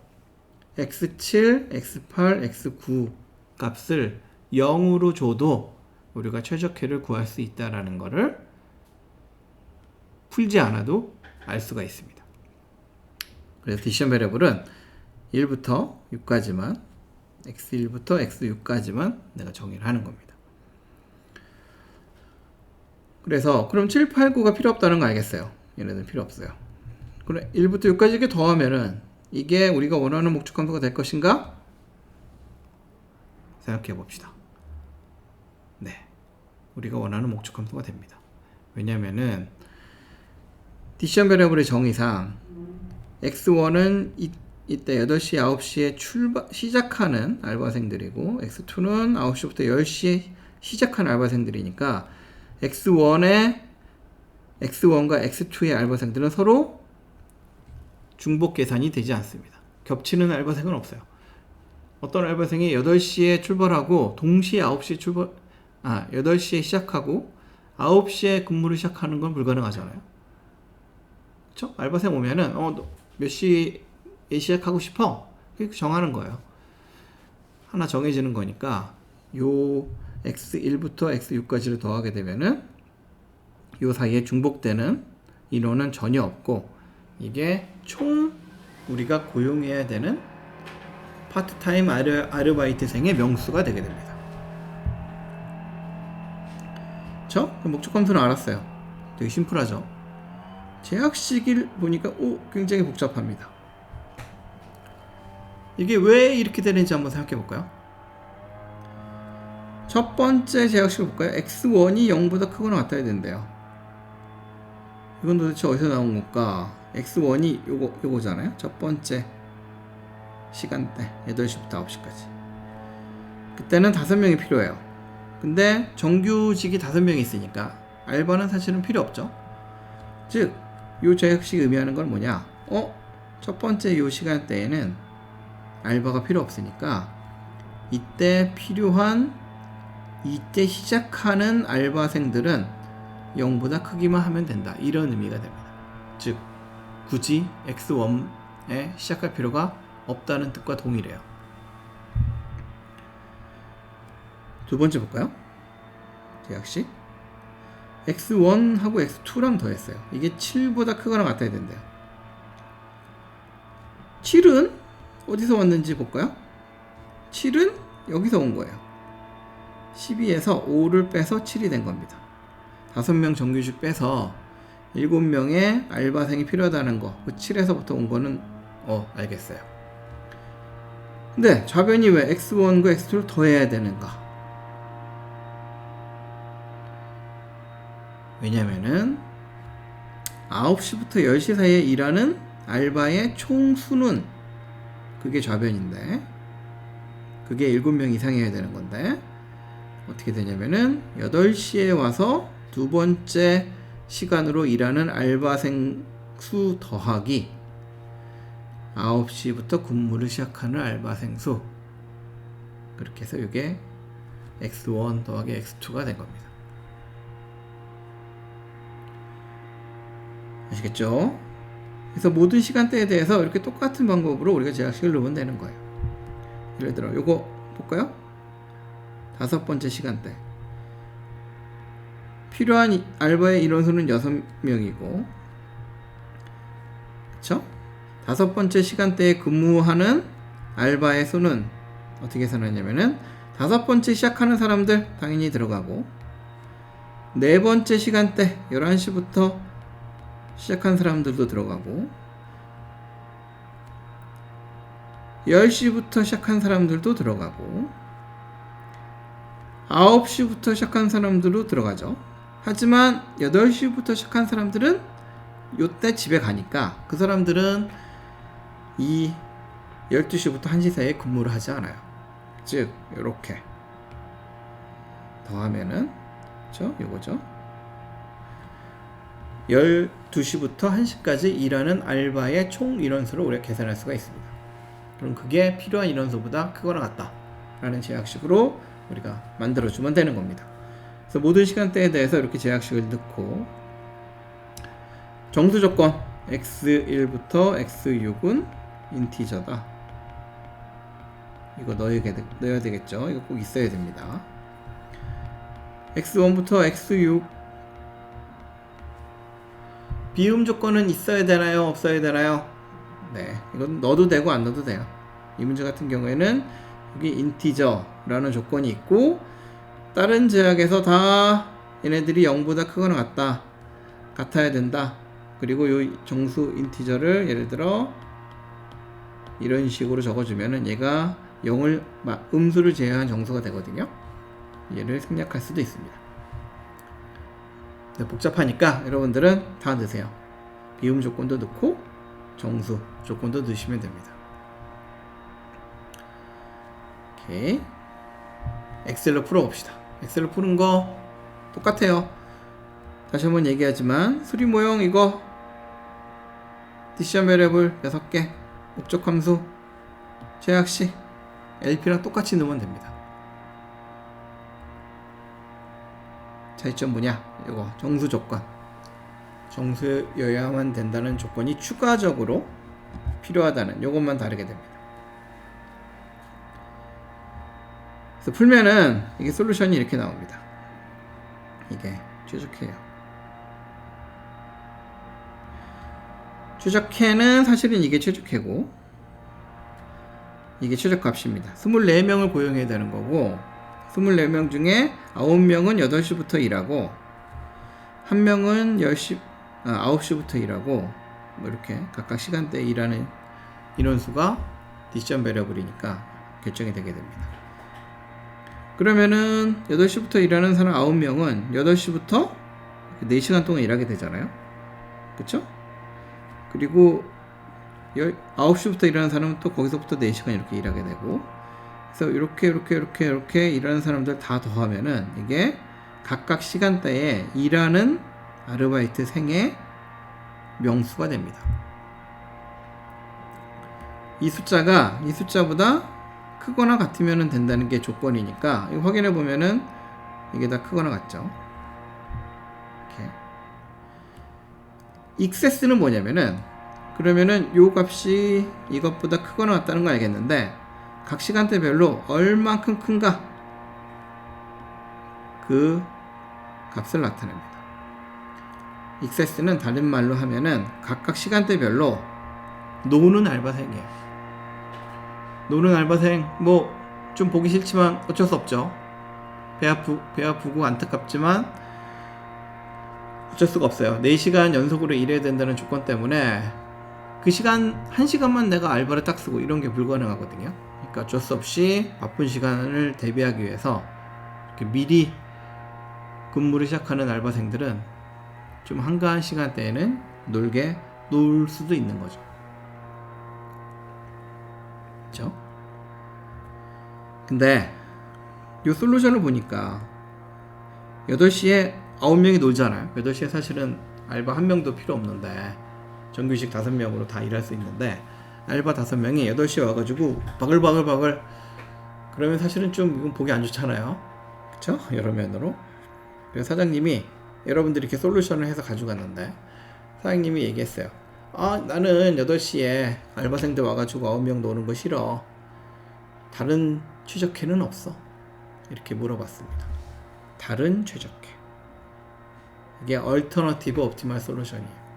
x7, x8, x9 값을 0으로 줘도 우리가 최적회를 구할 수 있다는 것을 풀지 않아도 알 수가 있습니다. 그래서 디시전 베리어블은 1부터 6까지만 x1부터 x6까지만 내가 정의를 하는 겁니다. 그래서 그럼 7, 8, 9가 필요 없다는 거 알겠어요. 얘네들 필요 없어요. 그럼 1부터 6까지 이렇게 더하면은 이게 우리가 원하는 목적 함수가 될 것인가? 생각해 봅시다. 네. 우리가 원하는 목적 함수가 됩니다. 왜냐면은 디시전 베리어블의 정의상 x1은 이때 8시, 9시에 시작하는 알바생들이고 x2는 9시부터 10시에 시작하는 알바생들이니까 x1의 x1과 x2의 알바생들은 서로 중복 계산이 되지 않습니다. 겹치는 알바생은 없어요. 어떤 알바생이 8시에 출발하고 동시에 8시에 시작하고 9시에 근무를 시작하는 건 불가능하잖아요. 그쵸? 알바생 오면은 너 몇 시에 시작하고 싶어? 그렇게 정하는 거예요. 하나 정해지는 거니까 요 x1부터 x6까지를 더하게 되면은 요 사이에 중복되는 인원은 전혀 없고, 이게 총 우리가 고용해야 되는 파트타임 아르바이트생의 명수가 되게 됩니다. 그쵸? 목적 함수는 알았어요. 되게 심플하죠? 제약식을 보니까 굉장히 복잡합니다. 이게 왜 이렇게 되는지 한번 생각해 볼까요? 첫 번째 제약식을 볼까요? x1이 0보다 크거나 같아야 된대요. 이건 도대체 어디서 나온 걸까? x1이 요거잖아요. 첫 번째 시간대 8시부터 9시까지. 그때는 5명이 필요해요. 근데 정규직이 5명이 있으니까 알바는 사실은 필요 없죠. 즉, 요 제약식이 의미하는 건 뭐냐? 첫 번째 요 시간대에는 알바가 필요 없으니까 이때 시작하는 알바생들은 0보다 크기만 하면 된다. 이런 의미가 됩니다. 즉, 굳이 x1에 시작할 필요가 없다는 뜻과 동일해요. 두 번째 볼까요? 제약식 x1하고 x2랑 더했어요. 이게 7보다 크거나 같아야 된대요. 7은 어디서 왔는지 볼까요? 7은 여기서 온 거예요. 12에서 5를 빼서 7이 된 겁니다. 5명 정규직 빼서 7명의 알바생이 필요하다는 거, 그 7에서부터 온 거는 알겠어요. 근데 좌변이 왜 x1과 x2를 더해야 되는가? 왜냐면은 9시부터 10시 사이에 일하는 알바의 총 수는, 그게 좌변인데, 그게 7명 이상이어야 되는 건데, 어떻게 되냐면은 8시에 와서 두 번째 시간으로 일하는 알바생 수 더하기 9시부터 근무를 시작하는 알바생 수, 그렇게 해서 이게 x1 더하기 x2가 된 겁니다. 아시겠죠? 그래서 모든 시간대에 대해서 이렇게 똑같은 방법으로 우리가 제약식을 넣으면 되는 거예요. 예를 들어 요거 볼까요? 5번째 시간대 필요한 알바의 인원수는 6명이고, 그쵸? 5번째 시간대에 근무하는 알바의 수는 어떻게 계산하냐면은 5번째 시작하는 사람들 당연히 들어가고, 4번째 시간대 11시부터 시작한 사람들도 들어가고, 10시부터 시작한 사람들도 들어가고, 9시부터 시작한 사람들도 들어가죠. 하지만 8시부터 시작한 사람들은 요때 집에 가니까 그 사람들은 이 12시부터 1시 사이에 근무를 하지 않아요. 즉 이렇게 더하면은 요거죠. 12시부터 1시까지 일하는 알바의 총 인원수를 우리가 계산할 수가 있습니다. 그럼 그게 필요한 인원수보다 크거나 같다 라는 제약식으로 우리가 만들어주면 되는 겁니다. 그래서 모든 시간대에 대해서 이렇게 제약식을 넣고, 정수 조건 x1부터 x6은 인티저다. 이거 넣어야 되겠죠. 이거 꼭 있어야 됩니다. x1부터 x6 비움 조건은 있어야 되나요? 없어야 되나요? 네, 이건 넣어도 되고 안 넣어도 돼요. 이 문제 같은 경우에는 여기 인티저라는 조건이 있고, 다른 제약에서 다 얘네들이 0보다 크거나 같아야 된다. 그리고 이 정수 인티저를 예를 들어 이런 식으로 적어주면은 얘가 0을 음수를 제외한 정수가 되거든요. 얘를 생략할 수도 있습니다. 네, 복잡하니까 여러분들은 다 넣으세요. 비움 조건도 넣고 정수 조건도 넣으시면 됩니다. 오케이. 엑셀로 풀어봅시다. 엑셀로 푸는 거 똑같아요. 다시 한번 얘기하지만 수리 모형 이거 디시전 베리어블 6개 목적 함수 제약식 LP랑 똑같이 넣으면 됩니다. 차이점 뭐냐? 이거 정수 조건, 정수여야만 된다는 조건이 추가적으로 필요하다는 요것만 다르게 됩니다. 그래서 풀면은 이게 솔루션이 이렇게 나옵니다. 이게 최적해요. 최적해는 사실은 이게 최적해고 이게 최적값입니다. 24명을 고용해야 되는 거고 24명 중에 9명은 8시부터 일하고 1명은 9시부터 일하고 뭐 이렇게 각각 시간대에 일하는 인원수가 디시전 베리어블이니까 결정이 되게 됩니다. 그러면은 8시부터 일하는 사람 9명은 8시부터 4시간 동안 일하게 되잖아요. 그쵸? 그리고 9시부터 일하는 사람은 또 거기서부터 4시간 이렇게 일하게 되고 그래서 이렇게 일하는 사람들 다 더하면은 이게 각각 시간대에 일하는 아르바이트 생의 명수가 됩니다. 이 숫자보다 크거나 같으면 된다는 게 조건이니까 이거 확인해 보면은 이게 다 크거나 같죠. 이렇게. 익세스는 뭐냐면은 그러면은 요 값이 이것보다 크거나 같다는 걸 알겠는데 각 시간대별로 얼만큼 큰가 그 값을 나타냅니다. 익세스는 다른 말로 하면은 각각 시간대별로 노는 알바생이에요. 노는 알바생 뭐 좀 보기 싫지만 어쩔 수 없죠. 배 아프고 안타깝지만 어쩔 수가 없어요. 4시간 연속으로 일해야 된다는 조건 때문에 그 시간 1시간만 내가 알바를 딱 쓰고 이런 게 불가능하거든요. 그러니까 어쩔 수 없이 바쁜 시간을 대비하기 위해서 이렇게 미리 근무를 시작하는 알바생들은 좀 한가한 시간대에는 놀 수도 있는 거죠. 그렇죠? 근데 이 솔루션을 보니까 8시에 9명이 놀잖아요. 8시에 사실은 알바 1명도 필요 없는데 정규직 5명으로 다 일할 수 있는데 알바 5명이 8시에 와가지고 바글바글 그러면 사실은 좀 이건 보기 안 좋잖아요. 그쵸? 여러 면으로. 그래서 사장님이 여러분들이 이렇게 솔루션을 해서 가져갔는데 사장님이 얘기했어요. 나는 8시에 알바생들 와가지고 9명 노는 거 싫어. 다른 최적해는 없어. 이렇게 물어봤습니다. 다른 최적해. 이게 얼터너티브 옵티멀 솔루션이에요.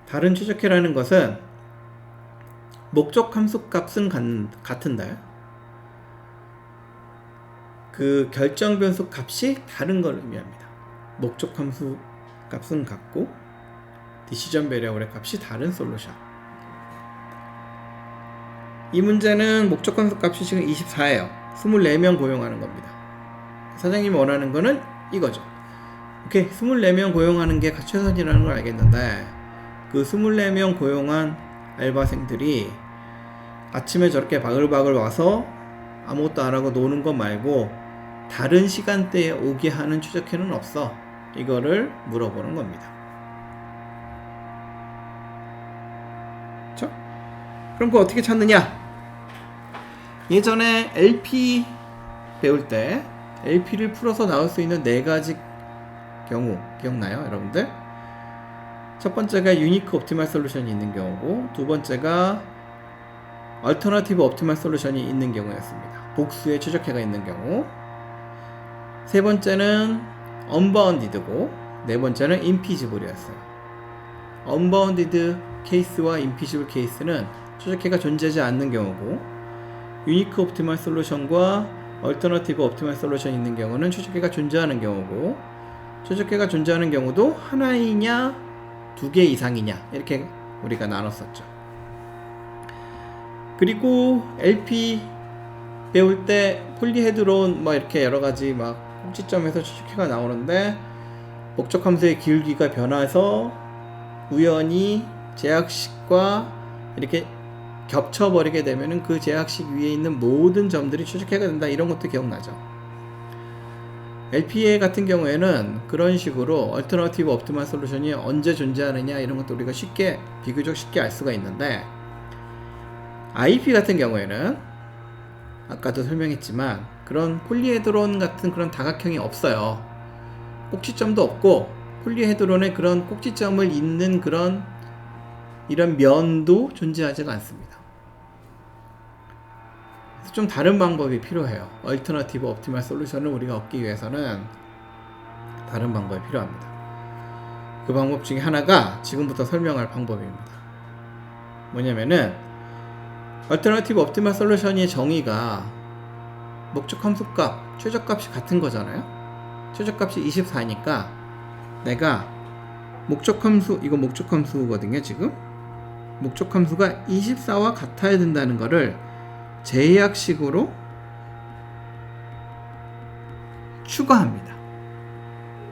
다른 최적해라는 것은 목적 함수 값은 같은데 그 결정 변수 값이 다른 걸 의미합니다. 목적 함수 값은 같고 디시전 베리어블의 값이 다른 솔루션. 이 문제는 목적 함수 값이 지금 24예요. 24명 고용하는 겁니다. 사장님이 원하는 거는 이거죠. 오케이, 24명 고용하는 게 최선이라는 걸 알겠는데 그 24명 고용한 알바생들이 아침에 저렇게 바글바글 와서 아무것도 안 하고 노는 것 말고 다른 시간대에 오게 하는 최적해는 없어. 이거를 물어보는 겁니다. 그쵸? 그럼 그거 어떻게 찾느냐? 예전에 LP 배울 때 LP를 풀어서 나올 수 있는 4가지 경우 기억나요, 여러분들? 첫 번째가 유니크 옵티멀 솔루션이 있는 경우고 두 번째가 얼터너티브 옵티멀 솔루션이 있는 경우였습니다. 복수의 최적해가 있는 경우. 세 번째는 언바운디드고 네 번째는 인피지블이었어요. 언바운디드 케이스와 인피지블 케이스는 최적해가 존재하지 않는 경우고 유니크 옵티멀 솔루션과 얼터너티브 옵티멀 솔루션이 있는 경우는 최적해가 존재하는 경우고 최적해가 존재하는 경우도 하나이냐 2개 이상이냐 이렇게 우리가 나눴었죠. 그리고 LP 배울 때 폴리헤드론 막 이렇게 여러가지 막 꼭지점에서 최적해가 나오는데 목적 함수의 기울기가 변해서 우연히 제약식과 이렇게 겹쳐버리게 되면은 그 제약식 위에 있는 모든 점들이 최적해가 된다. 이런 것도 기억나죠. LPA 같은 경우에는 그런 식으로 얼터너티브 옵티멀 솔루션이 언제 존재하느냐 이런 것도 우리가 비교적 쉽게 알 수가 있는데, IP 같은 경우에는 아까도 설명했지만 그런 폴리헤드론 같은 그런 다각형이 없어요. 꼭지점도 없고 폴리헤드론의 그런 꼭지점을 잇는 이런 면도 존재하지가 않습니다. 그래서 좀 다른 방법이 필요해요. 얼터너티브 옵티멀 솔루션을 우리가 얻기 위해서는 다른 방법이 필요합니다. 그 방법 중에 하나가 지금부터 설명할 방법입니다. 뭐냐면은 얼터너티브 옵티멀 솔루션의 정의가 목적 함수값, 최저값이 같은 거잖아요. 최저값이 24니까 내가 목적 함수, 이거 목적 함수거든요. 지금 목적 함수가 24와 같아야 된다는 거를 제약식으로 추가합니다.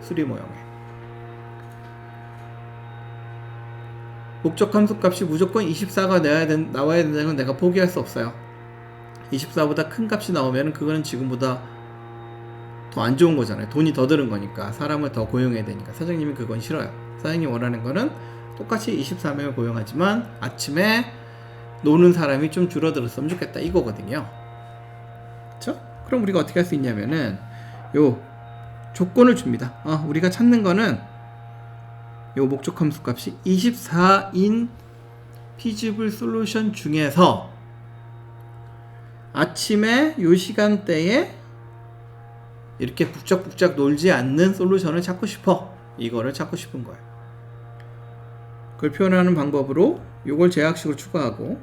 수리 모형에 목적 함수 값이 무조건 24가 나와야 된다는 건 내가 포기할 수 없어요. 24보다 큰 값이 나오면 그거는 지금보다 더 안 좋은 거잖아요. 돈이 더 드는 거니까, 사람을 더 고용해야 되니까. 사장님이 그건 싫어요. 사장님이 원하는 거는 똑같이 24명을 고용하지만 아침에 노는 사람이 좀 줄어들었으면 좋겠다, 이거거든요. 그쵸? 그럼 우리가 어떻게 할 수 있냐면은 요 조건을 줍니다. 우리가 찾는 거는 요 목적 함수 값이 24인 feasible solution 중에서 아침에 요 시간대에 이렇게 북적북적 놀지 않는 솔루션을 찾고 싶어. 이거를 찾고 싶은 거예요. 그걸 표현하는 방법으로 요걸 제약식으로 추가하고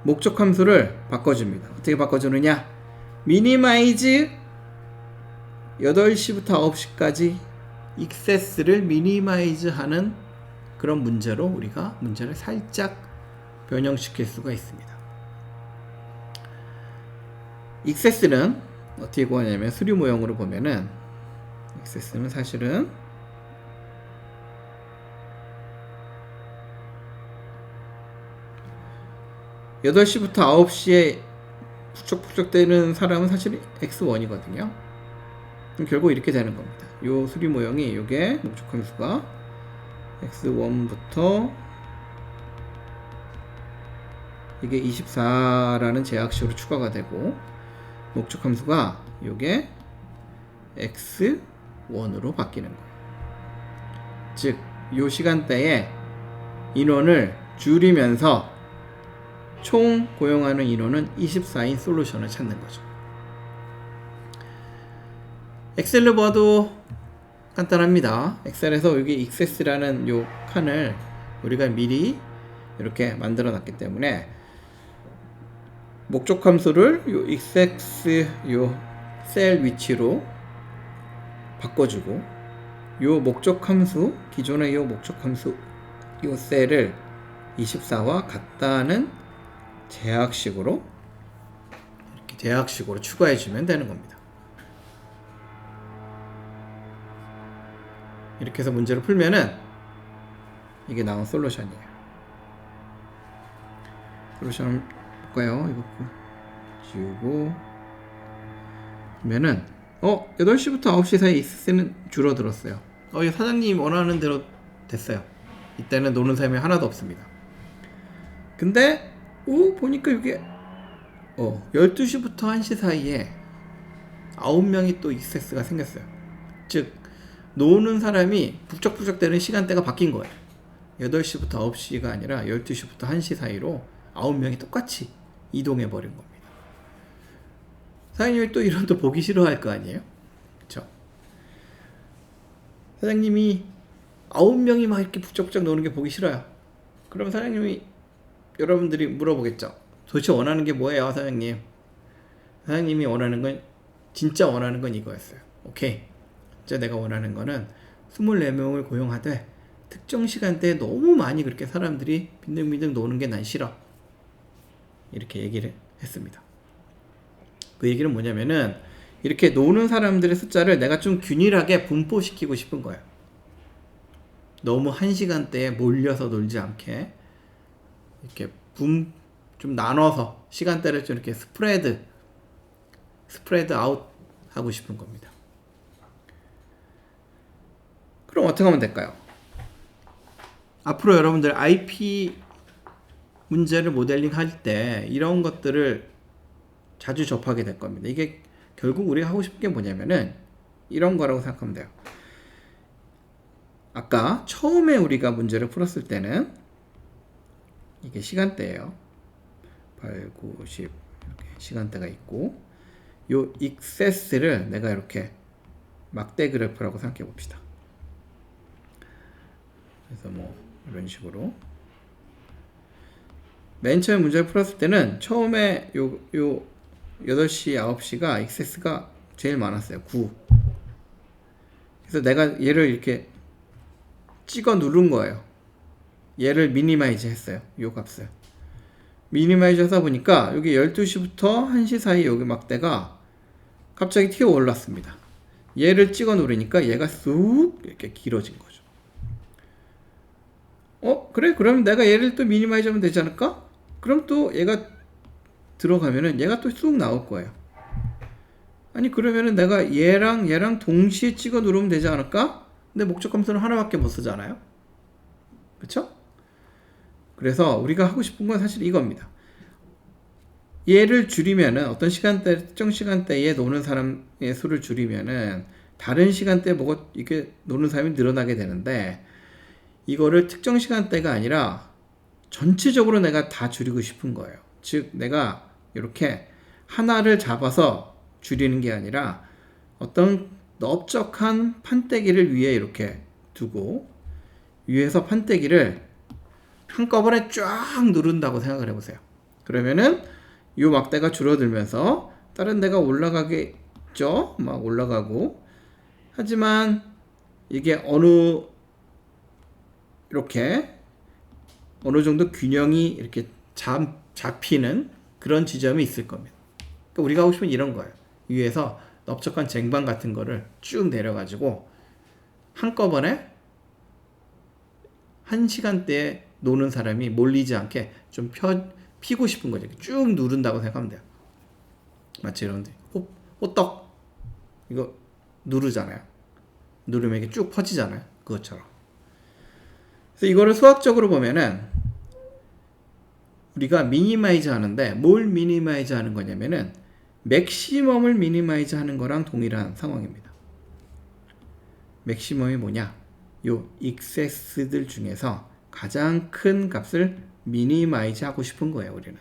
목적 함수를 바꿔줍니다. 어떻게 바꿔주느냐? 미니마이즈 8시부터 9시까지 익세스를 미니마이즈 하는 그런 문제로 우리가 문제를 살짝 변형시킬 수가 있습니다. 익세스는 어떻게 구하냐면 수리 모형으로 보면은 익세스는 사실은 여덟 시부터 9시에 북적북적 되는 사람은 사실 x1이거든요. 그럼 결국 이렇게 되는 겁니다. 요 수리 모형이 요게 목적 함수가 x1부터 이게 24라는 제약식으로 추가가 되고 목적 함수가 요게 x1으로 바뀌는 거예요. 즉, 요 시간대에 인원을 줄이면서 총 고용하는 인원은 24인 솔루션을 찾는 거죠. 엑셀로 봐도 간단합니다. 엑셀에서 여기 익세스라는 요 칸을 우리가 미리 이렇게 만들어 놨기 때문에 목적 함수를 요 익세스 요 셀 위치로 바꿔주고 요 목적 함수, 기존의 요 목적 함수 요 셀을 24와 같다는 제약식으로 이렇게 제약식으로 추가해 주면 되는 겁니다. 이렇게 해서 문제를 풀면은 이게 나온 솔루션이에요. 솔루션 볼까요? 이거 지우고 그러면은 8시부터 9시 사이 익세스는 줄어들었어요. 이 사장님이 원하는 대로 됐어요. 이때는 노는 사람이 하나도 없습니다. 근데 보니까 이게 12시부터 1시 사이에 9명이 또 익세스가 생겼어요. 즉 노는 사람이 북적북적 되는 시간대가 바뀐 거예요. 8시부터 9시가 아니라 12시부터 1시 사이로 9명이 똑같이 이동해 버린 겁니다. 사장님이 또 이런 또 보기 싫어할 거 아니에요? 그쵸? 사장님이 9명이 막 이렇게 북적북적 노는 게 보기 싫어요. 그럼 사장님이 여러분들이 물어보겠죠. 도대체 원하는 게 뭐예요, 사장님? 사장님이 원하는 건 진짜 원하는 건 이거였어요. 오케이. 진짜 내가 원하는 거는 24명을 고용하되 특정 시간대에 너무 많이 그렇게 사람들이 빈둥빈둥 노는 게 난 싫어. 이렇게 얘기를 했습니다. 그 얘기는 뭐냐면은 이렇게 노는 사람들의 숫자를 내가 좀 균일하게 분포시키고 싶은 거예요. 너무 한 시간대에 몰려서 놀지 않게 이렇게 좀 나눠서 시간대를 좀 이렇게 스프레드 아웃 하고 싶은 겁니다. 그럼 어떻게 하면 될까요? 앞으로 여러분들 IP 문제를 모델링 할 때 이런 것들을 자주 접하게 될 겁니다. 이게 결국 우리가 하고 싶은 게 뭐냐면은 이런 거라고 생각하면 돼요. 아까 처음에 우리가 문제를 풀었을 때는 이게 시간대예요. 8, 9, 10 이렇게 시간대가 있고 요 익세스를 내가 이렇게 막대 그래프라고 생각해 봅시다. 그래서 뭐 이런 식으로 맨 처음에 문제를 풀었을 때는 처음에 요 8시, 9시가 익세스가 제일 많았어요. 9. 그래서 내가 얘를 이렇게 찍어 누른 거예요. 얘를 미니마이즈 했어요. 요 값을. 미니마이즈 하다 보니까 여기 12시부터 1시 사이 여기 막대가 갑자기 튀어 올랐습니다. 얘를 찍어 누르니까 얘가 쑥 이렇게 길어진 거죠. 그래? 그럼 내가 얘를 또 미니마이즈 하면 되지 않을까? 그럼 또 얘가 들어가면은 얘가 또 쑥 나올 거예요. 아니 그러면은 내가 얘랑 동시에 찍어 누르면 되지 않을까? 근데 목적 함수는 하나밖에 못 쓰잖아요. 그쵸? 그래서 우리가 하고 싶은 건 사실 이겁니다. 얘를 줄이면은 어떤 시간대, 특정 시간대에 노는 사람의 수를 줄이면은 다른 시간대에 뭐가 이게 노는 사람이 늘어나게 되는데 이거를 특정 시간대가 아니라 전체적으로 내가 다 줄이고 싶은 거예요. 즉 내가 이렇게 하나를 잡아서 줄이는 게 아니라 어떤 넓적한 판때기를 위에 이렇게 두고 위에서 판때기를 한꺼번에 쫙 누른다고 생각을 해보세요. 그러면은 이 막대가 줄어들면서 다른 데가 올라가겠죠? 막 올라가고 하지만 이게 이렇게 어느 정도 균형이 이렇게 잡히는 그런 지점이 있을 겁니다. 그러니까 우리가 하고 싶은 이런 거예요. 위에서 넓적한 쟁반 같은 거를 쭉 내려가지고 한꺼번에 한 시간대에 노는 사람이 몰리지 않게 좀 피고 싶은 거죠. 쭉 누른다고 생각하면 돼요. 마치 여러분들 호떡 이거 누르잖아요. 누르면 이게 쭉 퍼지잖아요. 그것처럼. 그래서 이거를 수학적으로 보면은 우리가 미니마이즈 하는데 뭘 미니마이즈 하는 거냐면은 맥시멈을 미니마이즈 하는 거랑 동일한 상황입니다. 맥시멈이 뭐냐? 요 익세스들 중에서 가장 큰 값을 미니마이즈 하고 싶은 거예요, 우리는.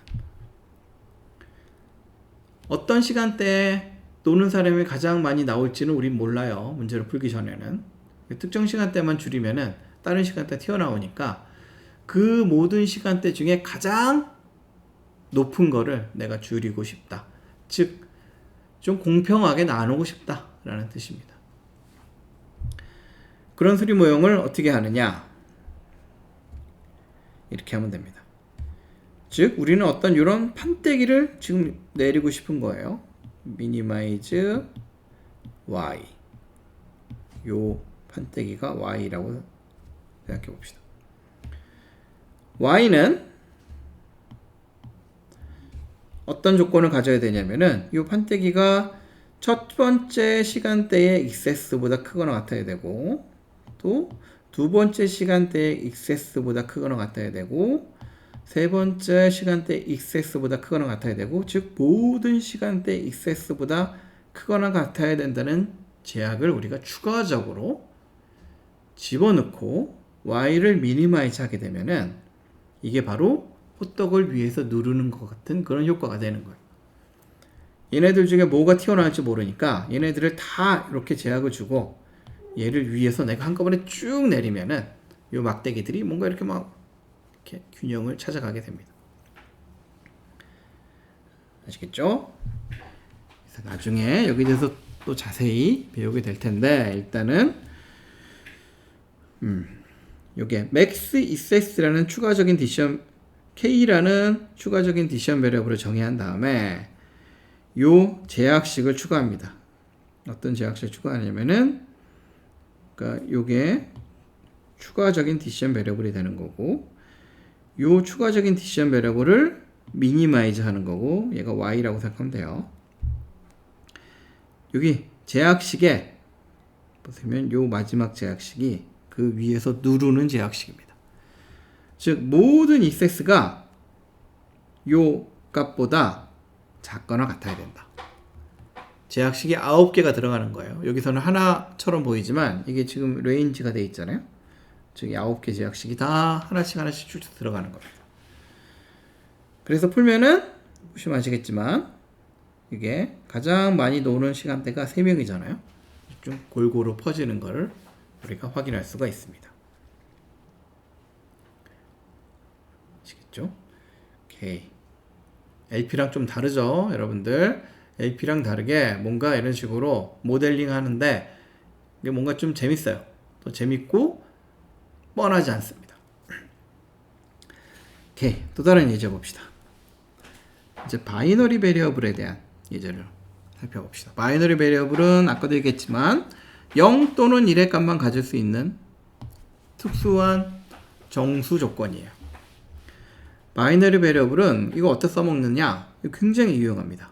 어떤 시간대에 노는 사람이 가장 많이 나올지는 우린 몰라요. 문제를 풀기 전에는. 특정 시간대만 줄이면은 다른 시간대 튀어나오니까 그 모든 시간대 중에 가장 높은 거를 내가 줄이고 싶다. 즉, 좀 공평하게 나누고 싶다라는 뜻입니다. 그런 수리 모형을 어떻게 하느냐? 이렇게 하면 됩니다. 즉, 우리는 어떤 이런 판때기를 지금 내리고 싶은 거예요. 미니마이즈 y. 요 판때기가 y라고 생각해 봅시다. y는 어떤 조건을 가져야 되냐면은 이 판때기가 첫 번째 시간대의 익세스보다 크거나 같아야 되고 또 두 번째 시간대의 익세스보다 크거나 같아야 되고 세 번째 시간대 익세스보다 크거나 같아야 되고 즉 모든 시간대 익세스보다 크거나 같아야 된다는 제약을 우리가 추가적으로 집어넣고 y를 미니마이즈 하게 되면은 이게 바로 호떡을 위에서 누르는 것 같은 그런 효과가 되는 거예요. 얘네들 중에 뭐가 튀어나올지 모르니까 얘네들을 다 이렇게 제약을 주고 얘를 위에서 내가 한꺼번에 쭉 내리면은 요 막대기들이 뭔가 이렇게 막 이렇게 균형을 찾아가게 됩니다. 아시겠죠? 그래서 나중에 여기 대해서 또 자세히 배우게 될 텐데 일단은 요게 max excess라는 추가적인 디시전 K라는 추가적인 디시전 베리어블을 정의한 다음에 요 제약식을 추가합니다. 어떤 제약식을 추가하냐면은 그러니까 요게 추가적인 디시전 베리어블이 되는 거고 요 추가적인 디시전 베리어블을 미니마이즈 하는 거고 얘가 y라고 생각하면 돼요. 여기 제약식에 보시면 요 마지막 제약식이 그 위에서 누르는 제약식입니다. 즉 모든 EX가 요 값보다 작거나 같아야 된다. 제약식이 9개가 들어가는 거예요. 여기서는 하나처럼 보이지만 이게 지금 레인지가 돼 있잖아요. 즉 9개 제약식이 다 하나씩 쭉 들어가는 겁니다. 그래서 풀면은 보시면 아시겠지만 이게 가장 많이 노는 시간대가 3명이잖아요. 좀 골고루 퍼지는 걸 우리가 확인할 수가 있습니다. 아시겠죠? 오케이. LP랑 좀 다르죠, 여러분들. LP랑 다르게 뭔가 이런 식으로 모델링 하는데 이게 뭔가 좀 재밌어요. 또 재밌고 뻔하지 않습니다. 오케이. 또 다른 예제 봅시다. 이제 바이너리 베리어블에 대한 예제를 살펴봅시다. 바이너리 베리어블은 아까도 얘기했지만 0 또는 1의 값만 가질 수 있는 특수한 정수 조건이에요. 바이너리 베리어블은 이거 어떻게 써먹느냐? 굉장히 유용합니다.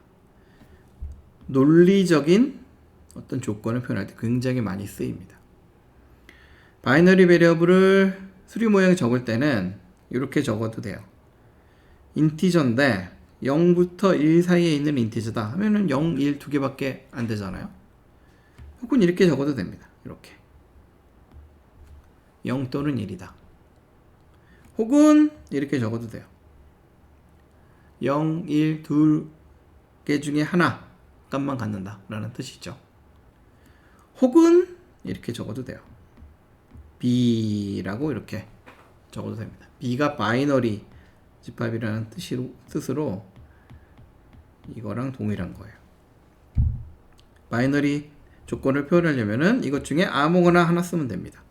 논리적인 어떤 조건을 표현할 때 굉장히 많이 쓰입니다. 바이너리 베리어블을 수리 모양에 적을 때는 이렇게 적어도 돼요. 인티저인데 0부터 1 사이에 있는 인티저다 하면은 0, 1 두 개밖에 안 되잖아요. 혹은 이렇게 적어도 됩니다. 이렇게 0 또는 1이다. 혹은 이렇게 적어도 돼요. 0, 1, 두 개 중에 하나 값만 갖는다 라는 뜻이죠. 혹은 이렇게 적어도 돼요. B라고 이렇게 적어도 됩니다. B가 바이너리 집합이라는 뜻으로 이거랑 동일한 거예요. 바이너리 조건을 표현하려면은 이것 중에 아무거나 하나 쓰면 됩니다.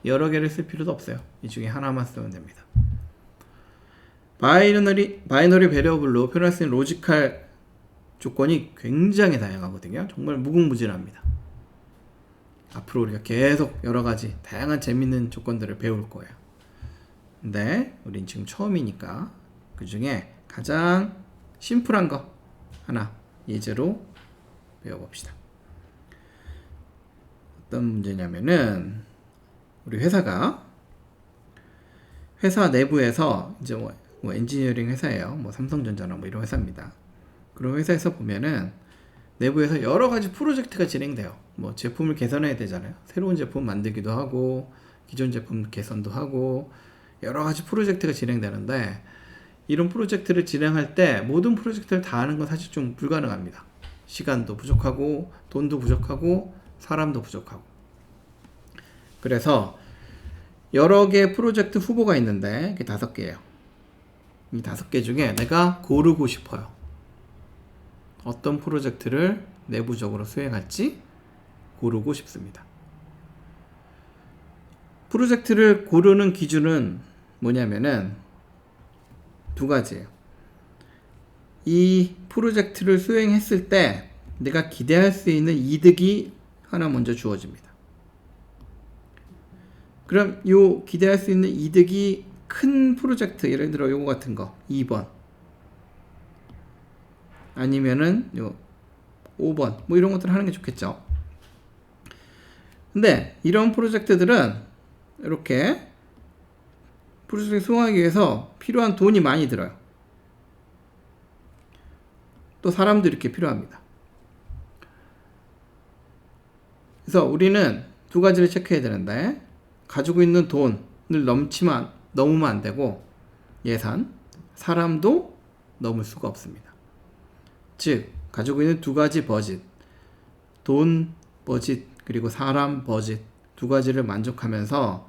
여러 개를 쓸 필요도 없어요. 이 중에 하나만 쓰면 됩니다. 바이너리 베리어블로 표현할 수 있는 로지컬 조건이 굉장히 다양하거든요. 정말 무궁무진합니다. 앞으로 우리가 계속 여러 가지 다양한 재밌는 조건들을 배울 거예요. 근데 우린 지금 처음이니까 그 중에 가장 심플한 거 하나 예제로 배워봅시다. 어떤 문제냐면은 우리 회사 내부에서 이제 뭐 엔지니어링 회사예요. 뭐 삼성전자나 뭐 이런 회사입니다. 그런 회사에서 보면은 내부에서 여러 가지 프로젝트가 진행돼요. 뭐 제품을 개선해야 되잖아요. 새로운 제품 만들기도 하고 기존 제품 개선도 하고 여러 가지 프로젝트가 진행되는데 이런 프로젝트를 진행할 때 모든 프로젝트를 다 하는 건 사실 좀 불가능합니다. 시간도 부족하고 돈도 부족하고 사람도 부족하고. 그래서 여러 개의 프로젝트 후보가 있는데 이게 5개예요. 이 5개 중에 내가 고르고 싶어요. 어떤 프로젝트를 내부적으로 수행할지 고르고 싶습니다. 프로젝트를 고르는 기준은 뭐냐면은 2가지예요. 이 프로젝트를 수행했을 때 내가 기대할 수 있는 이득이 하나 먼저 주어집니다. 그럼 요 기대할 수 있는 이득이 큰 프로젝트, 예를 들어 요거 같은 거 2번 아니면은 요 5번 뭐 이런 것들 하는 게 좋겠죠. 근데 이런 프로젝트들은 이렇게 프로젝트 수행하기 위해서 필요한 돈이 많이 들어요. 또 사람도 이렇게 필요합니다. 그래서 우리는 2가지를 체크해야 되는데 가지고 있는 돈을 넘으면 안 되고 예산, 사람도 넘을 수가 없습니다. 즉 가지고 있는 2가지 버짓, 돈 버짓 그리고 사람 버짓 2가지를 만족하면서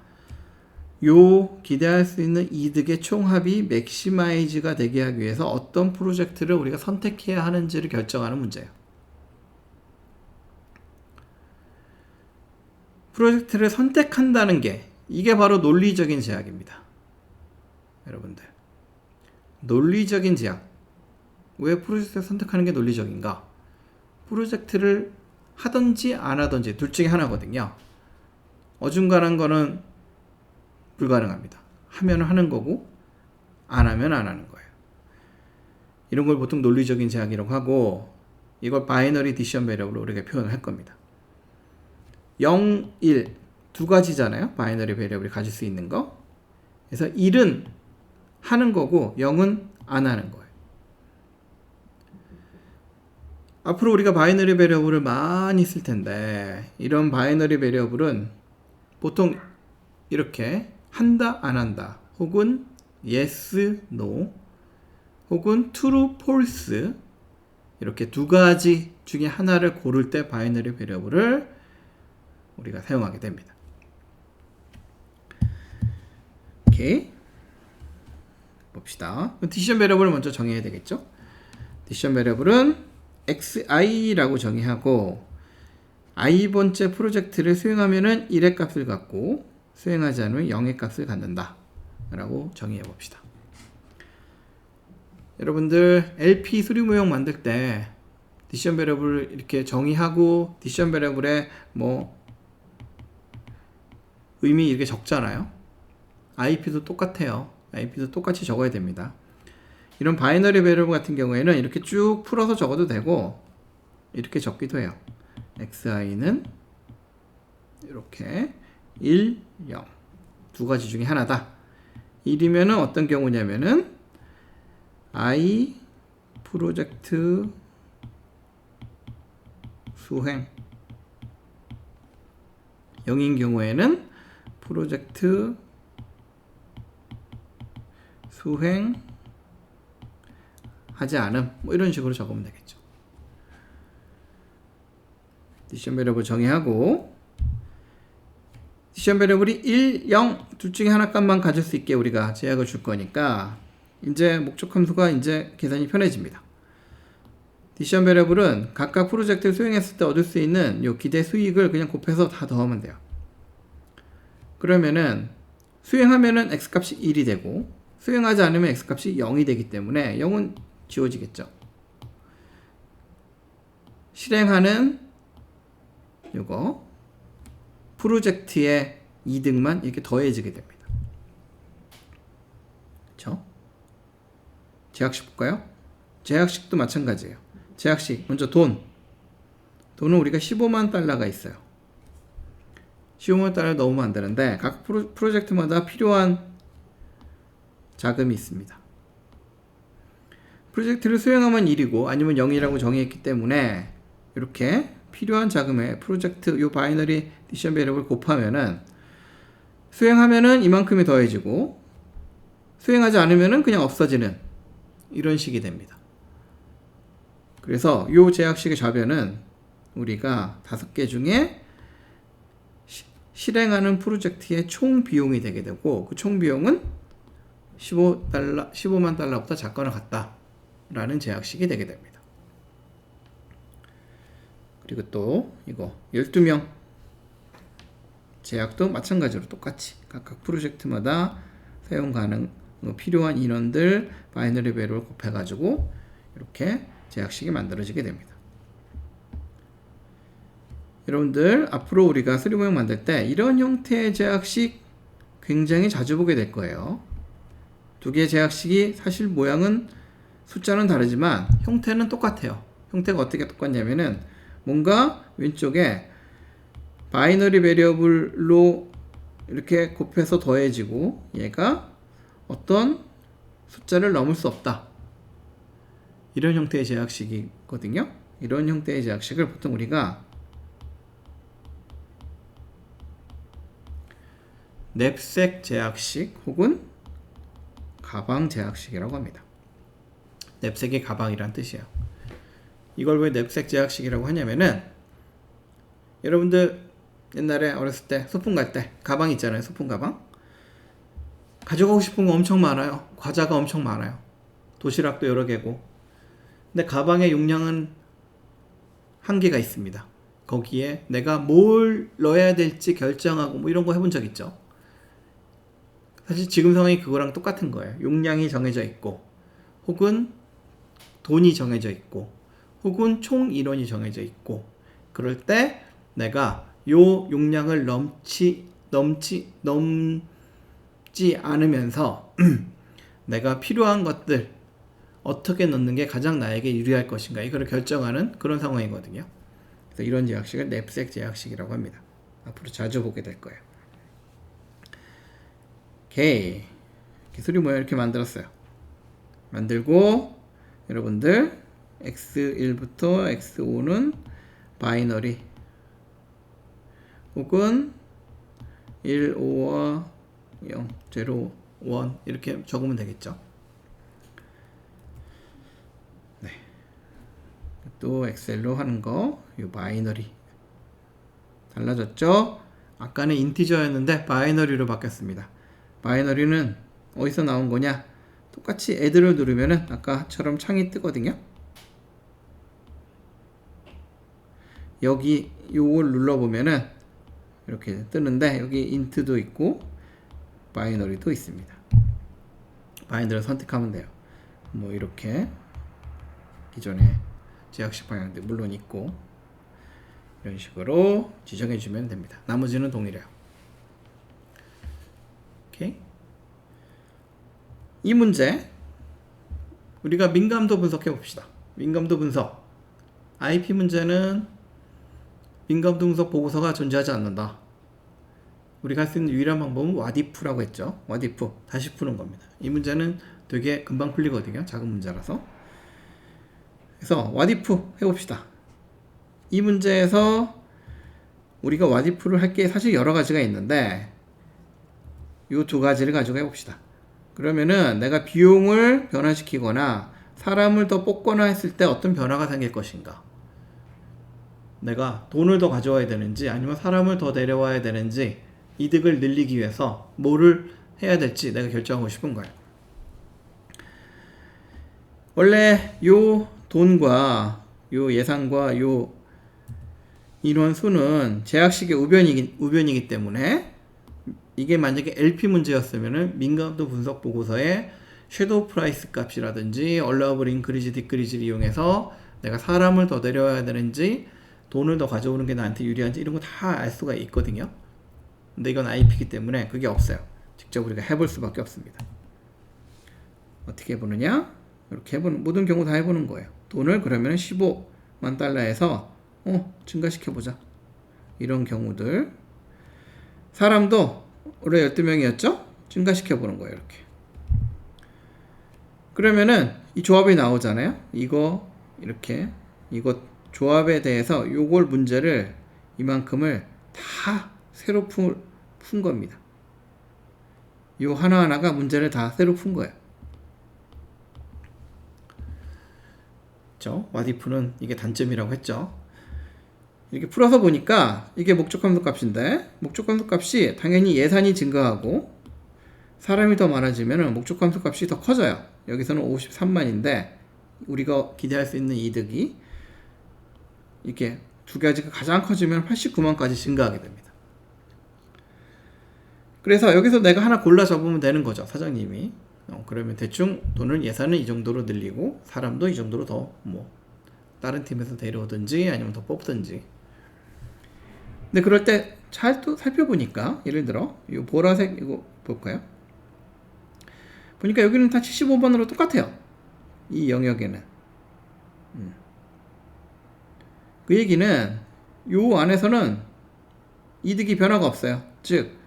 요 기대할 수 있는 이득의 총합이 맥시마이즈가 되게 하기 위해서 어떤 프로젝트를 우리가 선택해야 하는지를 결정하는 문제예요. 프로젝트를 선택한다는 게 이게 바로 논리적인 제약입니다. 여러분들 논리적인 제약. 왜 프로젝트를 선택하는 게 논리적인가? 프로젝트를 하든지 안 하든지 둘 중에 하나거든요. 어중간한 거는 불가능합니다. 하면 하는 거고 안 하면 안 하는 거예요. 이런 걸 보통 논리적인 제약이라고 하고 이걸 바이너리 디시전 베리어블로 우리가 표현을 할 겁니다. 0, 1 두 가지잖아요. 바이너리 베리어블이 가질 수 있는 거. 그래서 1은 하는 거고 0은 안 하는 거예요. 앞으로 우리가 바이너리 베리어블을 많이 쓸 텐데 이런 바이너리 베리어블은 보통 이렇게 한다, 안 한다, 혹은 yes, no, 혹은 true, false 이렇게 두 가지 중에 하나를 고를 때 바이너리 베리어블을 우리가 사용하게 됩니다. 오케이. 봅시다. 디시전 베리어블을 먼저 정해야 되겠죠? 디시전 베리어블은 xi라고 정의하고 i번째 프로젝트를 수행하면은 1의 값을 갖고 수행하지 않으면 0의 값을 갖는다 라고 정의해 봅시다. 여러분들 LP 수리 모형 만들 때 디시전 베리어블 이렇게 정의하고 디시전 베리어블에 뭐 의미 이렇게 적잖아요. IP도 똑같아요. IP도 똑같이 적어야 됩니다. 이런 바이너리 베리어블 같은 경우에는 이렇게 쭉 풀어서 적어도 되고 이렇게 적기도 해요. xi는 이렇게 1, 0 두 가지 중에 하나다. 1이면은 어떤 경우냐면은 I 프로젝트 수행 0인 경우에는 프로젝트 수행 하지 않음 뭐 이런 식으로 적으면 되겠죠. 디시전 베리어블 정의하고 디시전 베리어블이 1, 0 둘 중에 하나 값만 가질 수 있게 우리가 제약을 줄 거니까 이제 목적 함수가 이제 계산이 편해집니다. 디시전 베리어블은 각각 프로젝트를 수행했을 때 얻을 수 있는 요 기대 수익을 그냥 곱해서 다 더하면 돼요. 그러면은 수행하면은 x값이 1이 되고 수행하지 않으면 x값이 0이 되기 때문에 0은 지워지겠죠. 실행하는 요거 프로젝트의 이득만 이렇게 더해지게 됩니다. 그렇죠? 제약식 볼까요? 제약식도 마찬가지예요. 제약식 먼저 돈은 우리가 15만 달러가 있어요. 15만 달러 넣으면 안 되는데 각 프로젝트마다 필요한 자금이 있습니다. 프로젝트를 수행하면 1이고 아니면 0이라고 정의했기 때문에 이렇게 필요한 자금에 프로젝트 요 바이너리 디시전 베리어블 곱하면은 수행하면은 이만큼이 더해지고 수행하지 않으면은 그냥 없어지는 이런 식이 됩니다. 그래서 요 제약식의 좌변은 우리가 5개 중에 실행하는 프로젝트의 총 비용이 되게 되고 그 총 비용은 15만 달러보다 작거나 같다 라는 제약식이 되게 됩니다. 그리고 또 이거 12명 제약도 마찬가지로 똑같이 각각 프로젝트마다 사용 가능 필요한 인원들 바이너리 베리어블 곱해 가지고 이렇게 제약식이 만들어지게 됩니다. 여러분들 앞으로 우리가 수리 모형 만들 때 이런 형태의 제약식 굉장히 자주 보게 될 거예요. 두 개의 제약식이 사실 모양은 숫자는 다르지만 형태는 똑같아요. 형태가 어떻게 똑같냐면은 뭔가 왼쪽에 바이너리 베리어블로 이렇게 곱해서 더해지고 얘가 어떤 숫자를 넘을 수 없다. 이런 형태의 제약식이거든요. 이런 형태의 제약식을 보통 우리가 냅색 제약식 혹은 가방 제약식이라고 합니다. 냅색이 가방이란 뜻이에요. 이걸 왜 냅색 제약식이라고 하냐면은 여러분들 옛날에 어렸을 때 소풍 갈 때 가방 있잖아요. 소풍 가방. 가져가고 싶은 거 엄청 많아요. 과자가 엄청 많아요. 도시락도 여러 개고. 근데 가방의 용량은 한계가 있습니다. 거기에 내가 뭘 넣어야 될지 결정하고 뭐 이런 거 해본 적 있죠. 사실 지금 상황이 그거랑 똑같은 거예요. 용량이 정해져 있고 혹은 돈이 정해져 있고 혹은 총 인원이 정해져 있고 그럴 때 내가 요 용량을 넘지 않으면서 내가 필요한 것들 어떻게 넣는 게 가장 나에게 유리할 것인가 이거를 결정하는 그런 상황이거든요. 그래서 이런 제약식을 냅색 제약식이라고 합니다. 앞으로 자주 보게 될 거예요. 오케이. 기술이 뭐야? 이렇게 만들었어요. 만들고 여러분들 x1부터 x5는 바이너리 혹은 1, 5와 0, 0, 1 이렇게 적으면 되겠죠. 네. 또 엑셀로 하는 거, 이 바이너리 달라졌죠? 아까는 인티저였는데 바이너리로 바뀌었습니다. 바이너리는 어디서 나온 거냐? 똑같이 애들을 누르면은 아까처럼 창이 뜨거든요. 여기 요걸 눌러보면은 이렇게 뜨는데 여기 인트도 있고 바이너리도 있습니다. 바이너리를 선택하면 돼요. 뭐 이렇게 기존에 제약식 방향도 물론 있고 이런 식으로 지정해 주면 됩니다. 나머지는 동일해요. 오케이. 이 문제 우리가 민감도 분석해 봅시다. 민감도 분석. IP 문제는 민감도 분석 보고서가 존재하지 않는다. 우리가 할 수 있는 유일한 방법은 와디프라고 했죠. 와디프 다시 푸는 겁니다. 이 문제는 되게 금방 풀리거든요. 작은 문제라서. 그래서 와디프 해봅시다. 이 문제에서 우리가 와디프를 할 게 사실 여러 가지가 있는데 이 두 가지를 가지고 해봅시다. 그러면은 내가 비용을 변화시키거나 사람을 더 뽑거나 했을 때 어떤 변화가 생길 것인가? 내가 돈을 더 가져와야 되는지 아니면 사람을 더 데려와야 되는지 이득을 늘리기 위해서 뭐를 해야 될지 내가 결정하고 싶은 거예요. 원래 요 돈과 요 예산과 요 인원수는 제약식의 우변이기 때문에 이게 만약에 LP 문제였으면은 민감도 분석 보고서에 섀도우 프라이스 값이라든지 얼러블 인크리지 디크리지를 이용해서 내가 사람을 더 데려와야 되는지 돈을 더 가져오는 게 나한테 유리한지 이런 거 다 알 수가 있거든요. 근데 이건 IP이기 때문에 그게 없어요. 직접 우리가 해볼 수밖에 없습니다. 어떻게 해보느냐? 이렇게 해보는, 모든 경우 다 해보는 거예요. 돈을 그러면 15만 달러에서 증가시켜보자. 이런 경우들. 사람도 원래 12명이었죠? 증가시켜보는 거예요. 이렇게. 그러면은 이 조합이 나오잖아요. 이거 이렇게 이거 조합에 대해서 요걸 문제를 이만큼을 다 새로 푼 겁니다. 요 하나하나가 문제를 다 새로 푼 거예요. 그렇죠? 와디프는 이게 단점이라고 했죠. 이렇게 풀어서 보니까 이게 목적 함수 값인데 목적 함수 값이 당연히 예산이 증가하고 사람이 더 많아지면 목적 함수 값이 더 커져요. 여기서는 53만인데 우리가 기대할 수 있는 이득이 이렇게 두 가지가 가장 커지면 89만까지 증가하게 됩니다. 그래서 여기서 내가 하나 골라 잡으면 되는 거죠. 사장님이. 그러면 대충 돈을 예산은 이 정도로 늘리고 사람도 이 정도로 더 뭐 다른 팀에서 데려오든지 아니면 더 뽑든지. 근데 그럴 때 잘 또 살펴보니까 예를 들어 이 보라색 이거 볼까요? 보니까 여기는 다 75번으로 똑같아요. 이 영역에는. 그 얘기는 요 안에서는 이득이 변화가 없어요. 즉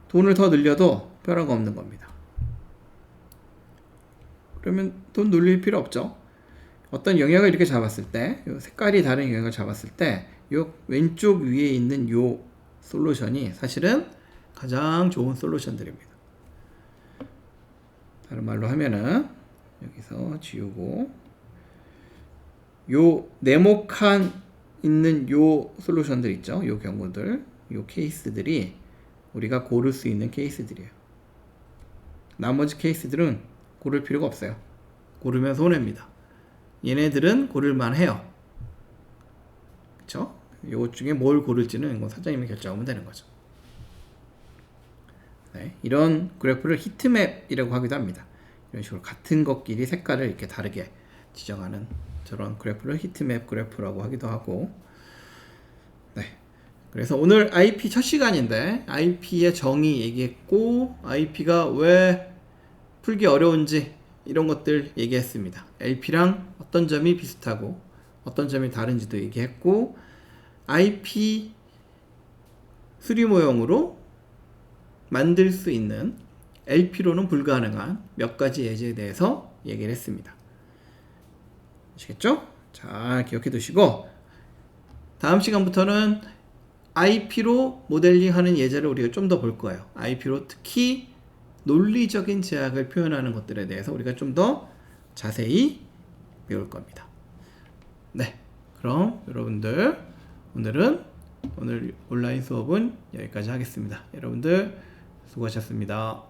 돈을 더 늘려도 변화가 없는 겁니다. 그러면 돈 늘릴 필요 없죠. 어떤 영역을 이렇게 잡았을 때, 요 색깔이 다른 영역을 잡았을 때, 요 왼쪽 위에 있는 요 솔루션이 사실은 가장 좋은 솔루션들입니다. 다른 말로 하면은 여기서 지우고 요 네모칸 있는 요 솔루션들 있죠. 요 경우들, 요 케이스들이 우리가 고를 수 있는 케이스들이에요. 나머지 케이스들은 고를 필요가 없어요. 고르면 손해입니다. 얘네들은 고를만 해요. 그쵸? 요 중에 뭘 고를지는 이건 사장님이 결정하면 되는 거죠. 네, 이런 그래프를 히트맵이라고 하기도 합니다. 이런 식으로 같은 것끼리 색깔을 이렇게 다르게 지정하는 저런 그래프를 히트맵 그래프라고 하기도 하고. 네. 그래서 오늘 IP 첫 시간인데 IP의 정의 얘기했고 IP가 왜 풀기 어려운지 이런 것들 얘기했습니다. LP랑 어떤 점이 비슷하고 어떤 점이 다른지도 얘기했고 IP 수리 모형으로 만들 수 있는 LP로는 불가능한 몇 가지 예제에 대해서 얘기를 했습니다. 아시겠죠? 잘 기억해 두시고 다음 시간부터는 IP로 모델링하는 예제를 우리가 좀 더 볼 거예요. IP로 특히 논리적인 제약을 표현하는 것들에 대해서 우리가 좀 더 자세히 배울 겁니다. 네, 그럼 여러분들 오늘 온라인 수업은 여기까지 하겠습니다. 여러분들 수고하셨습니다.